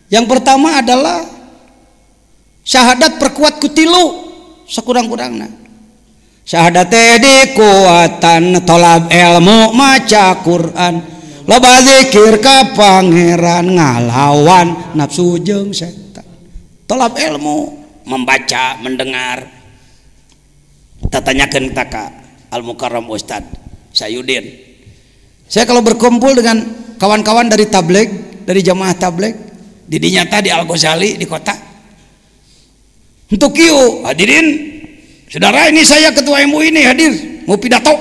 Yang pertama adalah syahadat perkuat kutilu sakurang-kurangna. Syahadat di kuatan tolab ilmu maca Quran, loba zikir ka pangeran ngalawan nafsu jeung setan. Tolab ilmu membaca, mendengar. Tatanyakeun ka Al Mukarram Ustad Sayudin. Saya kalau berkumpul dengan kawan-kawan dari tabligh, dari jamaah tabligh, di dinyata di Al Ghazali di kota. Untuk kieu hadirin, saudara ini saya ketua MUI ini hadir mau pidato.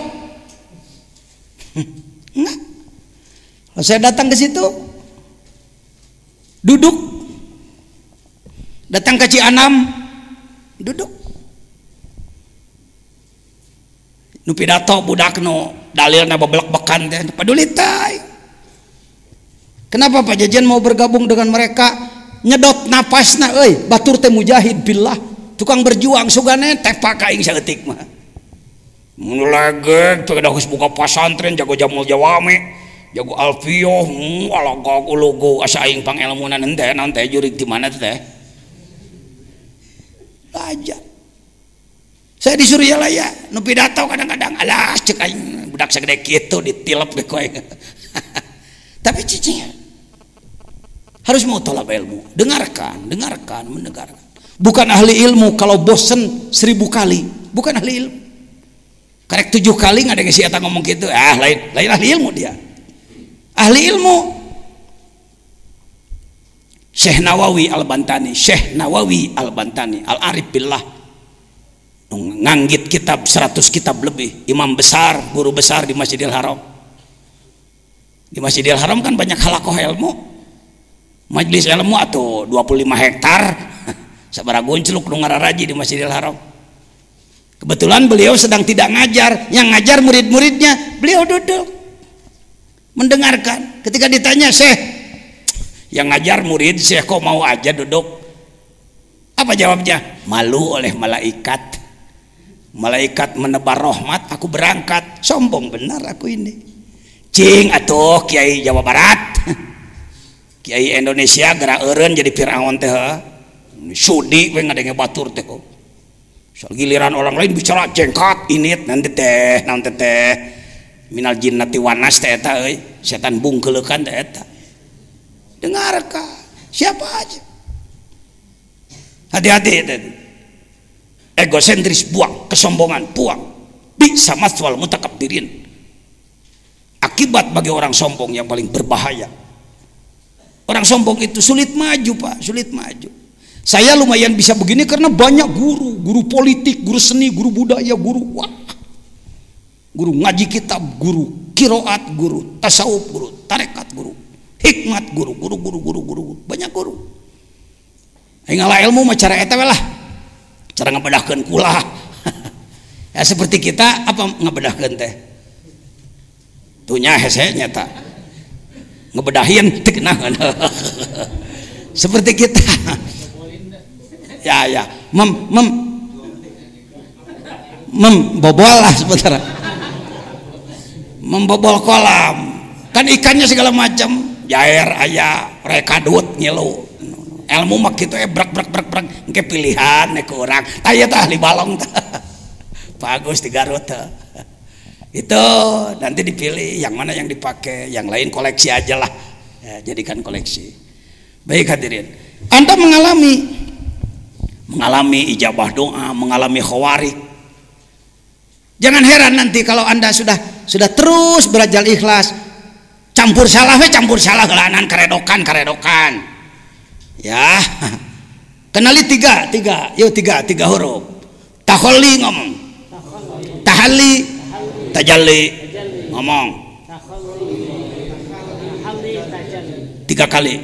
Enggak. Kalau saya datang ke situ, duduk. Datang ke Cianam, duduk. Nu pidato budak nu dalilna babelek-bekan teh peduli teh. Kenapa Pak Jajan mau bergabung dengan mereka? Nyedot napasna euy, batur teh mujahid billah, tukang berjuang sugane tepak aing saeutik mah. Mun legeg teu geus buka pasantren jago jamul jawame, jago alfiyah, alagog ulugu asa aing pangelmunan henteu naon teh jurig di mana teh? Belajar. Saya disuruh ya lah ya, nu pidato kadang-kadang alas cek aing budak sagede kitu ditilep ge ku aing. Tapi cicing harus mau tolak ilmu, dengarkan, mendengarkan. Bukan ahli ilmu kalau bosen 1000 kali, bukan ahli ilmu. Karek 7 kali nggak ada yang siapa ngomong gitu, lain ahli ilmu dia. Ahli ilmu. Syekh Nawawi Al-Bantani, Al-Arif Billah, nganggit kitab 100 kitab lebih, imam besar, guru besar di Masjidil Haram. Di Masjidil Haram kan banyak halakoh ilmu, majelis ilmu atau 25 hektar sabaraha goncluk nu ngararaji di Masjidil Haram. Kebetulan beliau sedang tidak ngajar, yang ngajar murid-muridnya, beliau duduk mendengarkan. Ketika ditanya, Syekh, yang ngajar murid, Syekh kok mau aja duduk? Apa jawabnya? Malu oleh malaikat. Malaikat menebar rahmat, aku berangkat. Sombong benar aku ini. Cing atuh Kiai Jawa Barat. Kiai Indonesia gerak eureun jadi Firaun teh. Sudi we ngadenge batur teh. Soal giliran orang lain bicara jengkat init nanti teh, minal jinnati wanas teh eta euy, setan bungkeulekan teh eta. Dengarkan, siapa aja. Hati-hati tadi. Egosentris buang, kesombongan buang. Bisa maswal mutakabbirin. Akibat bagi orang sombong yang paling berbahaya. Orang sombong itu sulit maju, Pak, sulit maju. Saya lumayan bisa begini karena banyak guru politik, guru seni, guru budaya, guru ngaji kitab, guru kiroat, guru tasawuf, guru tarekat, guru hikmat, guru, banyak guru. Ngalah ilmu mah cara eta lah. Cara ngabedahkeun kula. Ya, seperti kita apa ngebedahkeun teh tunya hese nyata ngebedahin teu kenah seperti kita ya membobol lah sebentar membobol kolam kan ikannya segala macam jair aya rekadut ngilu ilmu mah kitu brak engke pilihan nek urang tah tah ahli balong tah bagus di Garut itu nanti dipilih yang mana yang dipakai, yang lain koleksi aja lah ya, jadikan koleksi. Baik hadirin, Anda mengalami ijabah doa, mengalami khawarik. Jangan heran nanti kalau Anda sudah terus belajar ikhlas, campur salah gelanan karedokan ya. Kenali tiga huruf. Takholli ngomong, tahalli tajalli ngomong 3 kali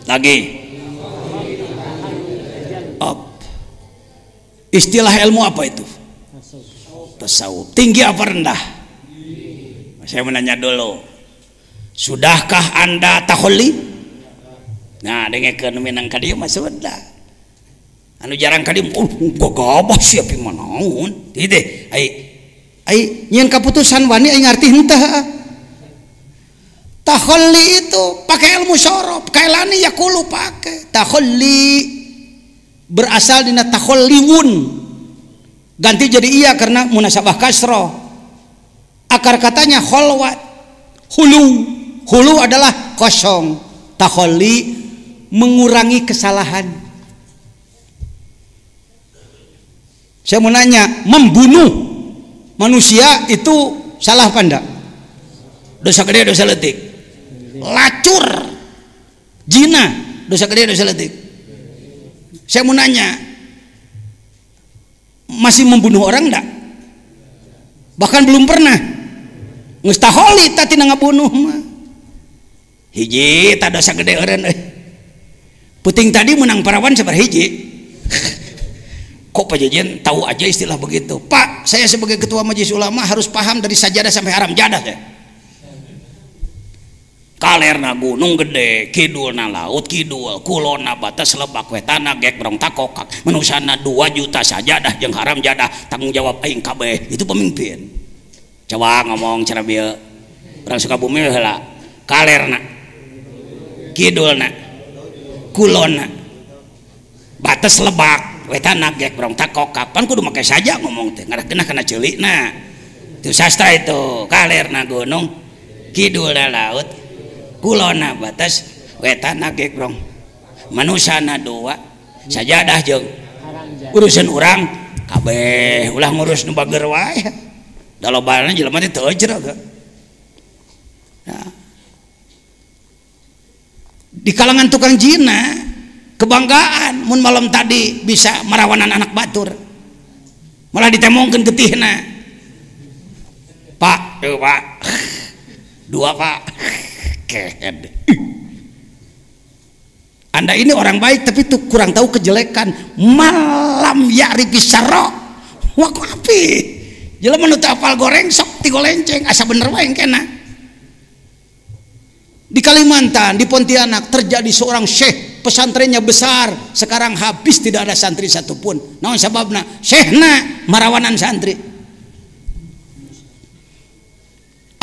lagi up. Istilah ilmu apa itu? Tasawuf. Tinggi apa rendah? Saya menanya dulu, sudahkah Anda takholli? Nah dengekeun minang ka dieu mah sudah. Anu jarang kadim gagabah siap manaon ieu teh ai nyeun kaputusan wani ai ngarti henteu takholli itu pakai ilmu syarab kailani yakulu pakai takholli berasal dina takholliwun ganti jadi iya karena munasabah kasroh akar katanya kholwat hulu adalah kosong takholli mengurangi kesalahan. Saya mau nanya, membunuh manusia itu salah apa enggak? Dosa gede, dosa letik. Lacur, zina, dosa gede, dosa letik. Saya mau nanya, masih membunuh orang enggak? Bahkan belum pernah. Geus taholi tadi ngabunuh mah. Hiji tak dosa gede eureun euy. Puting tadi menang parawan sabar hiji. Kok Pak Jejen tahu aja istilah begitu? Pak, saya sebagai ketua majelis ulama harus paham dari sajadah sampai haram jadah ya. Kalerna gunung gede, kidulna laut kidul, kulona batas lebak wetana gek brong takokak, menusana 2 juta sajadah jeung haram jadah, tanggung jawab aing kabeh. Itu pemimpin. Coba ngomong cara bieu. Urang Sukabumi heula. Kalerna, kidulna, kulona, batas lebak wetana gek brong takok kapan kudu make saja ngomong teh ngarakna kana ceulikna itu sastra itu kalerna gunung kidulna laut kulona batas wetana gek brong manusana 2 sajadah jeung urusan urang kabeh ulah ngurus nu bager wae da lobana jelema teh teu ejreg ya. Di kalangan tukang jina kebanggaan mun malam tadi bisa merawanan anak batur malah ditemongkeun getihna Pak 2 Pak ked Anda ini orang baik tapi tuh kurang tahu kejelekan malam ya'rifi syarra wa qafi jelema nu teu apal goreng sok ti golenceng asa bener wae engkena. Di Kalimantan, di Pontianak terjadi seorang syekh pesantrennya besar, sekarang habis tidak ada santri satupun. Naon sababna? Syekhna marawanan santri.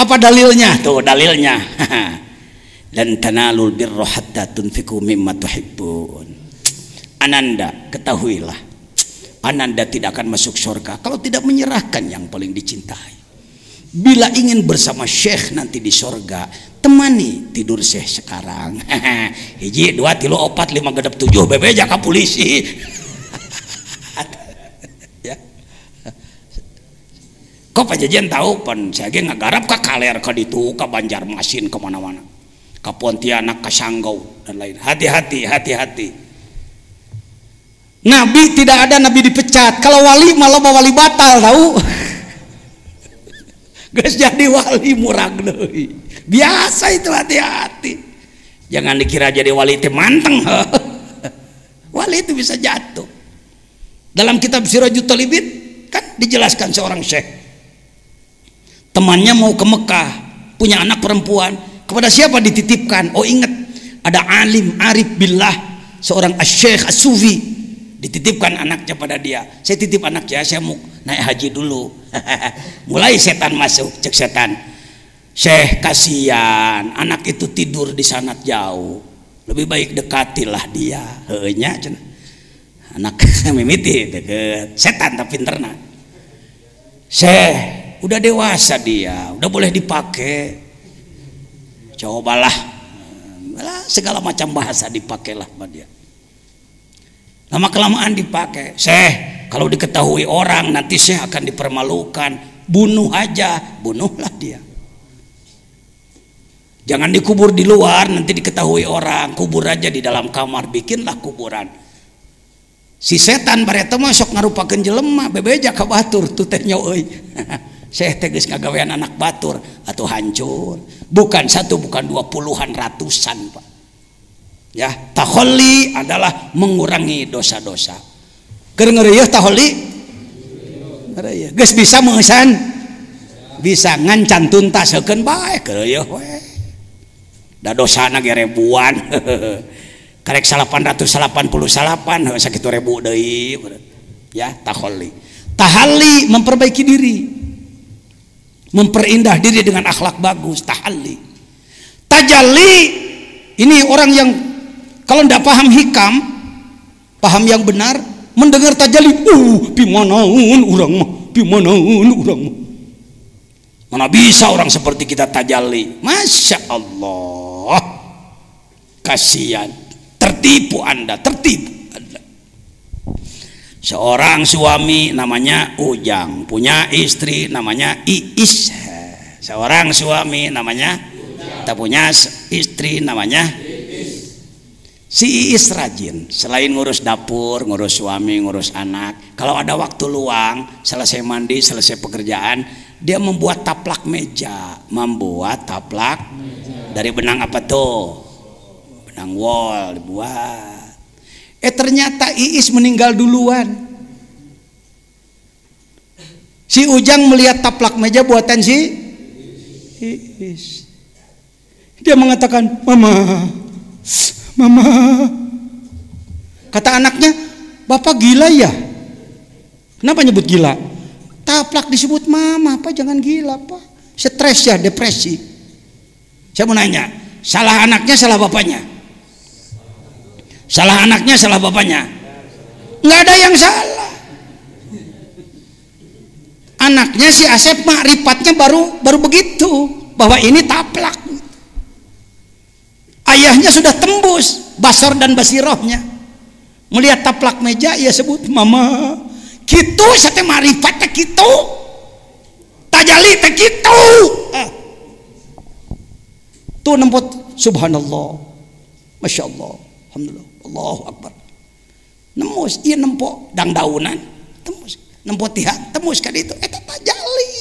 Apa dalilnya? Tuh dalilnya. Lan tanalul birra hatta tunfiqu mimma tuhibbun. Ananda, ketahuilah, Ananda tidak akan masuk surga kalau tidak menyerahkan yang paling dicintai. Bila ingin bersama syekh nanti di surga, temani tidur syekh sekarang. Hiji 2 3 4 5 6 7 bebe jaka polisi. Ya. Kok Pak Jajan tahu pan saya ge ngagarap ka Kaler ka ditu ka Banjarmasin ka mana-mana. Ka Pontianak ka Sanggau dan lain. Hati-hati. Nabi tidak ada nabi dipecat. Kalau wali malah wali batal tahu. Geus jadi wali murag deui. Biasa itu, hati-hati. Jangan dikira jadi wali teh manteng. Wali itu bisa jatuh. Dalam kitab Sirajut Talibin kan dijelaskan seorang syekh, temannya mau ke Mekah, punya anak perempuan, kepada siapa dititipkan? Oh ingat, ada alim arif billah, seorang asy-syekh as-sufi, dititipkan anaknya pada dia. Saya titip anak ya, saya mau naik haji dulu. Mulai setan masuk, cek setan, Syekh kasihan, anak itu tidur di sana jauh, lebih baik dekatilah dia. Heunya cenah. Anak mimiti deket, setan tapi pinterna. Syekh, udah dewasa dia, udah boleh dipakai. Cobalah, segala macam bahasa dipakailah sama dia. Lama kelamaan dipakai. Syekh, kalau diketahui orang nanti Syekh akan dipermalukan. Bunuh aja, bunuhlah dia. Jangan dikubur di luar, nanti diketahui orang. Kubur aja di dalam kamar, bikinlah kuburan. Si setan bareta mah sok ngarupakeun jelema, bebeja ka batur tuh teh nya euy. Syekh teh geus ngagawean anak batur atuh hancur. Bukan satu, bukan 20, ratusan, Pak. Ya, taholli adalah mengurangi dosa-dosa. Keur ngeureuyeuh taholli? Ngeureuyeuh. Geus bisa meusan? Bisa ngancan tuntaskeun bae ngeureuyeuh we. Da dosana ge ribuan. Karek 888 sakitu ribu deui. Ya, taholli. Tahalli memperbaiki diri. Memperindah diri dengan akhlak bagus, tahalli. Tajalli ini orang yang kalau tidak paham hikam, paham yang benar, mendengar tajalli, pimanaun urang mah, pimanaun urang mah. Mana bisa orang seperti kita tajalli? Masya Allah, kasihan, tertipu Anda, tertipu Anda. Seorang suami namanya Ujang, punya istri namanya Iis. Seorang suami namanya, kita punya istri namanya si Iis rajin, selain ngurus dapur, ngurus suami, ngurus anak, kalau ada waktu luang, selesai mandi, selesai pekerjaan, dia membuat taplak meja. Membuat taplak dari benang apa tuh? Benang wol dibuat. Ternyata Iis meninggal duluan. Si Ujang melihat taplak meja buatan si Iis. Dia mengatakan, Mama. Kata anaknya, Bapak gila ya? Kenapa nyebut gila? Taplak disebut mama, Pak, jangan gila, Pak. Stres ya, depresi. Saya mau nanya, salah anaknya, salah bapaknya? Salah anaknya, salah bapaknya? Nggak ada yang salah. Anaknya si Asep makrifatnya baru begitu, bahwa ini taplak. Ayahnya sudah tembus basar dan basirohnya, melihat taplak meja, ia sebut mama. Kitu sate marifat teh kitu, tajalli teh kitu. Tuh nempot, subhanallah, masya Allah, alhamdulillah, Allahu akbar. Nembus, iya nempok dang daunan, tembus, nempot tihan, tembus ka ditu, eta tajalli.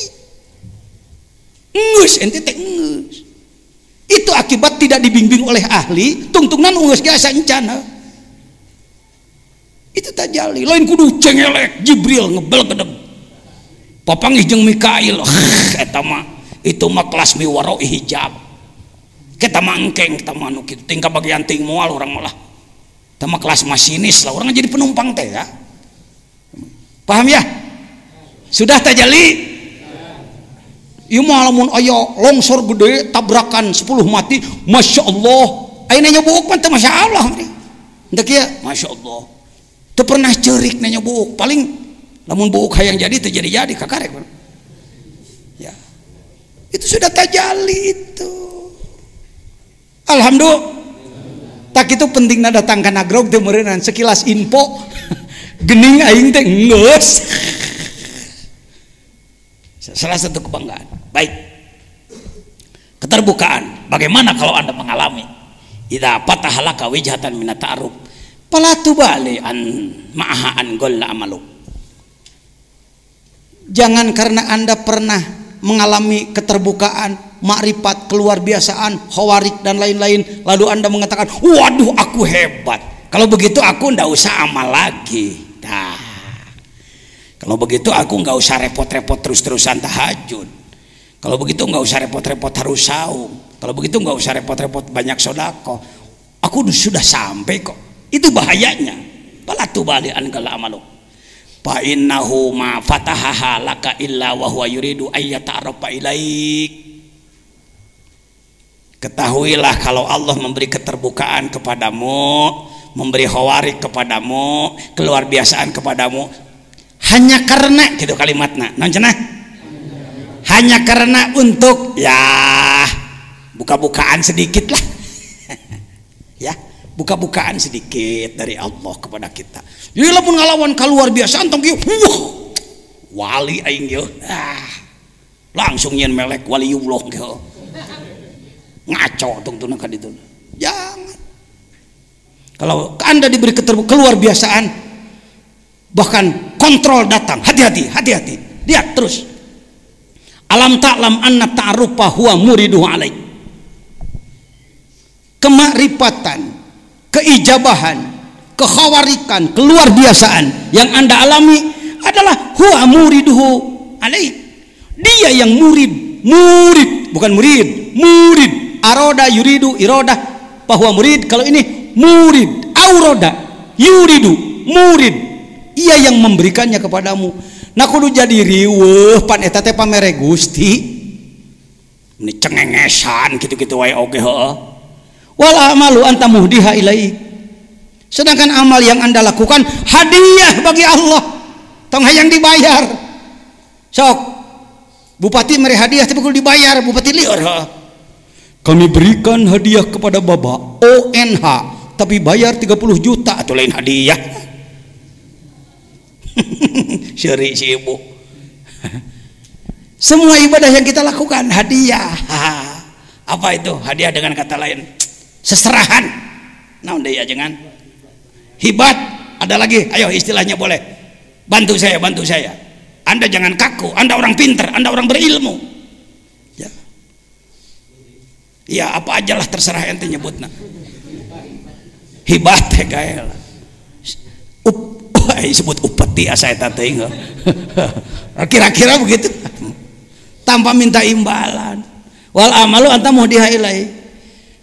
Ngeus ente teh ngeus. Itu akibat tidak dibimbing oleh ahli, tungtungan ngeus ge asa encana. Itu tajalli, lain kudu cengelek Jibril ngebel gedeg papanggih jeung Mikail. Eta mah itu mah kelas miwaroi hijab, kita mah engkeng, kita mah nu kitu tingkah bagian ting moal orang malah kita mah kelas masinis lah, orang jadi penumpang teh ya. Paham ya? Sudah tajalli. Ieu mah lamun aya longsor gede tabrakan 10 mati, masya Allah. Ayeuna nyobuuk mah teh masya Allah. Entah kieu, masya Allah. Teu pernah ceurik nanya buuk, paling lamun buuk hayang jadi teu jadi kakarek. Ya. Itu sudah tajalli itu. Alhamdulillah. Tak itu pentingna datang ka nagrog teu meureunnan sekilas info. Gening aing teh geus. Salah satu kebanggaan. Baik. Keterbukaan. Bagaimana kalau Anda mengalami idza fatahalaka wijhatan minat ta'aruf palatu bali an ma'aha an golla amalu. Jangan karena Anda pernah mengalami keterbukaan, makrifat, keluar biasaan, khawarik dan lain-lain, lalu Anda mengatakan, waduh aku hebat, kalau begitu aku ndak usah amal lagi. Dah, Kalau begitu aku nggak usah repot-repot terus-terusan tahajud. Kalau begitu nggak usah repot-repot harus saum. Kalau begitu nggak usah repot-repot banyak sodako. Aku sudah sampai kok. Itu bahayanya. Balatu bali an kala amalu. Fa innahu ma fatahaha laka illa wa huwa yuridu ayyata'arrafa ilaik. Ketahuilah kalau Allah memberi keterbukaan kepadamu, memberi khawarik kepadamu, keluar biasaan kepadamu, hanya karena gitu kalimatnya. Non cenah? Hanya karena untuk ya buka-bukaan sedikit lah. Ya, buka-bukaan sedikit dari Allah kepada kita. Jadi lamun ngalawan keluar biasaan tong kieu, wali aing kieu. Langsung nyen melek waliullah kieu. Ngaco tungtuna ka ditu. Jangan. Kalau Anda diberi keluar biasaan, bahkan kontrol datang, hati-hati, hati-hati. Lihat terus. Alam ta'lam anna ta'arufa huwa muriduhu alaik. Kemakrifatan, keijabahan, kekhawarikan, keluar biasaan yang Anda alami adalah huwa muriduhu alaik. Dia yang murid, bukan murid. Aroda yuridu iroda bahwa murid. Kalau ini murid, auroda yuridu murid. Ia yang memberikannya kepadamu. Nah kudu jadi riweuh pan eta teh pamere Gusti. Ini cengengesan gitu-gitu wae oge heuh. Wal amalu anta muhdiha ilaik. Sedangkan amal yang Anda lakukan hadiah bagi Allah. Tong hayang dibayar. Sok. Bupati mere hadiah tapi kudu dibayar, bupati lieur heuh. Kami berikan hadiah kepada Bapak ONH tapi bayar 30 juta atau lain hadiah. Syari si ibu. Semua ibadah yang kita lakukan hadiah. Apa itu hadiah dengan kata lain? Seserahan. Naon deui ajengan? Hibat. Ada lagi, ayo istilahnya boleh. Bantu saya. Anda jangan kaku, Anda orang pintar, Anda orang berilmu. Ya. Ya apa aja lah terserah ente nyebutna. Hibat teh gael. Disebut upeti asa eta teh. Kira-kira begitu. Tanpa minta imbalan. Wal amalu anta muhdiha ilai.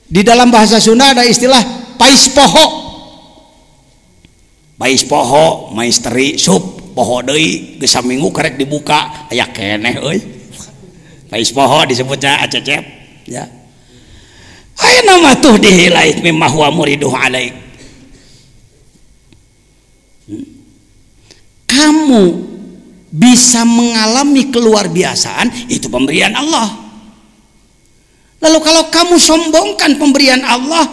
Di dalam bahasa Sunda ada istilah pais poho. Pais poho, maisteri sup poho deui geus saminggu karek dibuka aya keneh euy. Pais poho disebutnya acecep ya. Aya nama tuh dihilai mimma huwa muriduhu alaik. Kamu bisa mengalami keluar biasaan itu pemberian Allah. Lalu kalau kamu sombongkan pemberian Allah,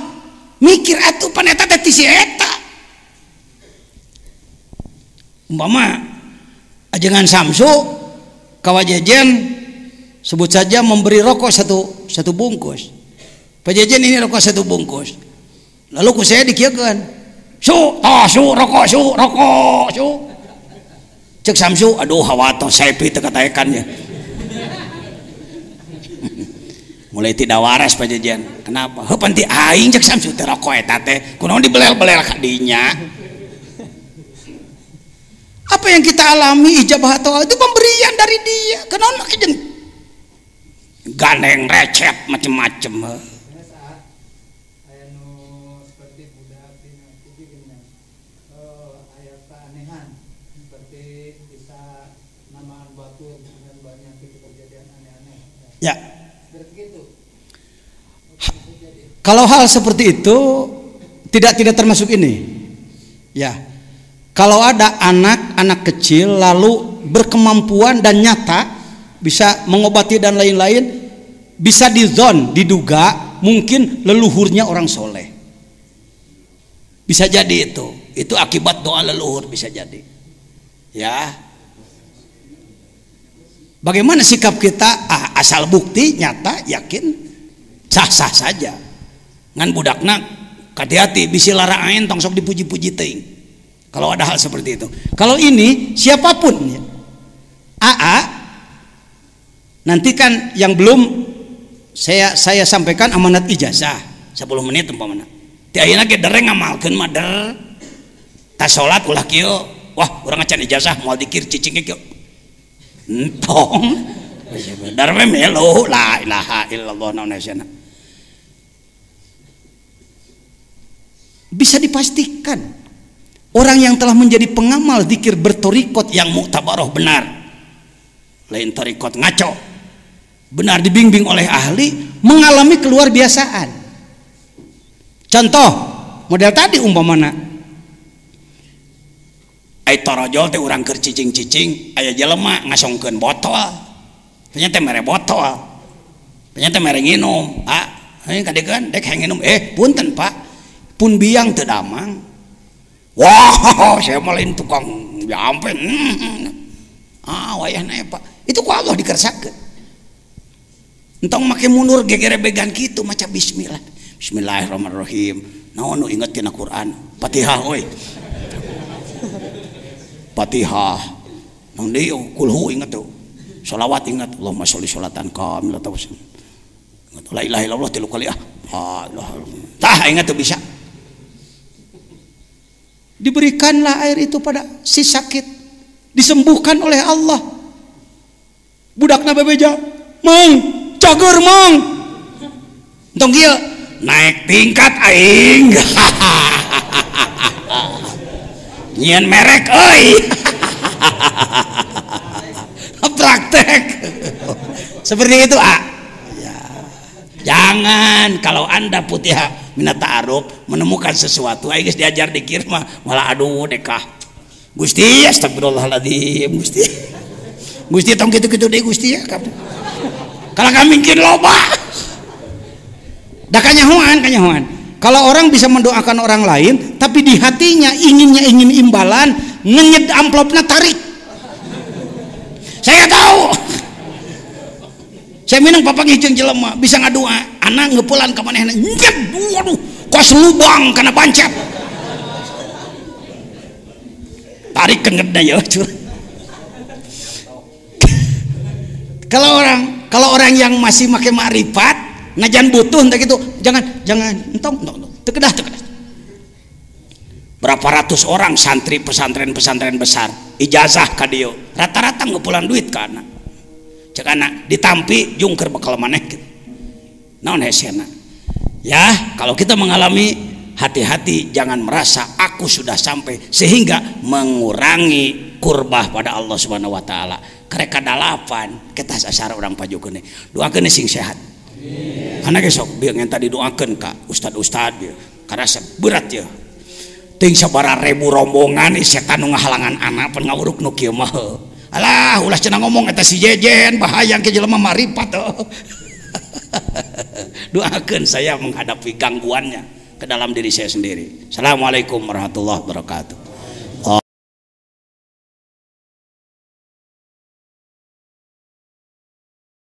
mikir atuh pan eta teh ti si eta. Umpama ajengan Samsu kawajejen sebut saja memberi rokok satu bungkus. Pajejen ini rokok satu bungkus. Lalu ku saya dikieukeun. Su rokok. Cek Samsu, aduh hawato sepi teu kataekannya. Mulai tidak waras pajejen. Kenapa? Heuh pan ti aing cek Samsu teh rokok eta teh. Kunaon dibelel-belel ka dinya. Apa yang kita alami ijabah atau itu pemberian dari dia. Kenaon make jeung gandeng recep macem-macem. Ya. Kalau hal seperti itu tidak termasuk ini. Ya. Kalau ada anak kecil lalu berkemampuan dan nyata bisa mengobati dan lain-lain, bisa diduga mungkin leluhurnya orang soleh. Bisa jadi itu akibat doa leluhur bisa jadi. Ya. Bagaimana sikap kita? Asal bukti nyata yakin sah-sah saja. Ngan budakna hati-hati bisi lara ain tong sok dipuji-puji teuing. Kalau ada hal seperti itu. Kalau ini siapapun ya. Nanti kan yang belum saya sampaikan amanat ijazah 10 menit umpamana. Ti ayeuna ge dereng ngamalkeun mah der. Tas salat ulah kieu wah urang can ijazah moal dikir cicing kieu entong bener we melu la ilaha illallah naon cenah. Bisa dipastikan orang yang telah menjadi pengamal zikir bertorikot yang muktabaroh benar, lain torikot ngaco, benar dibimbing oleh ahli, mengalami keluar biasaan. Contoh model tadi umpamana ai torojol teh urang keur cicing-cicing aya jelema ngasongkeun botol ternyata mere botol ternyata mere nginum kadegan dek nginum punten pak pun biang teu damang. Wah, saya malain tukang jampen. Wayah nae Pak. Itu ku Allah dikersakeun. Entong make mundur gegerebegan kitu maca bismillah. Bismillahirrahmanirrahim. Naon nu inget tina Quran? Fatihah euy. Fatihah. Nang deui kulhu inget tuh. Shalawat ingat. Allahumma sholli sholatan kamilatan. Ingat la ilaha illallah 3 kali Tah ingat tuh bisa. Diberikanlah air itu pada si sakit, disembuhkan oleh Allah. Budakna bebeja, "Mang, cager mang." Entong kieu naik tingkat aing. Nyian merek euy. Praktek. Seperti itu, ya. Jangan kalau Anda putih minat ta'aruf menemukan sesuatu aing geus diajar dikir mah malah aduh dekah Gusti astagfirullahaladzim Gusti tong kitu-kitu deui Gusti ya kalau kami mungkin loba da kanyahoan kalau orang bisa mendoakan orang lain tapi di hatinya ingin imbalan ngenyed amplopna tarik saya tahu saya minang papa ngijeng jelema bisa ngadua anak ngepulan ke manehna nyet waduh kos lubang kana pancet tarik kengedna ya kalau orang yang masih make makrifat najan butuh entah gitu jangan entong teu kedah berapa ratus orang santri pesantren besar ijazah ka dieu rata-rata ngepulan duit ka anak cek anak ditampi jungker bekal maneh gitu. Naon hesena ya kalau kita mengalami hati-hati jangan merasa aku sudah sampai sehingga mengurangi kurbah pada Allah Subhanahu wa taala kareka dalapan kita sasar orang pajukeun doakeun sing sehat anak sok bieu yang tadi doakeun ka ustad bieu karasa berat ya ting sabaraha ribu rombongan setan nu ngahalangan anak pan ngawuruk nu kieu mah alah ulah cenah ngomong eta si jejen bahaya ke jelema marifat doakeun saya menghadapi gangguannya ke dalam diri saya sendiri. Assalamualaikum warahmatullahi wabarakatuh.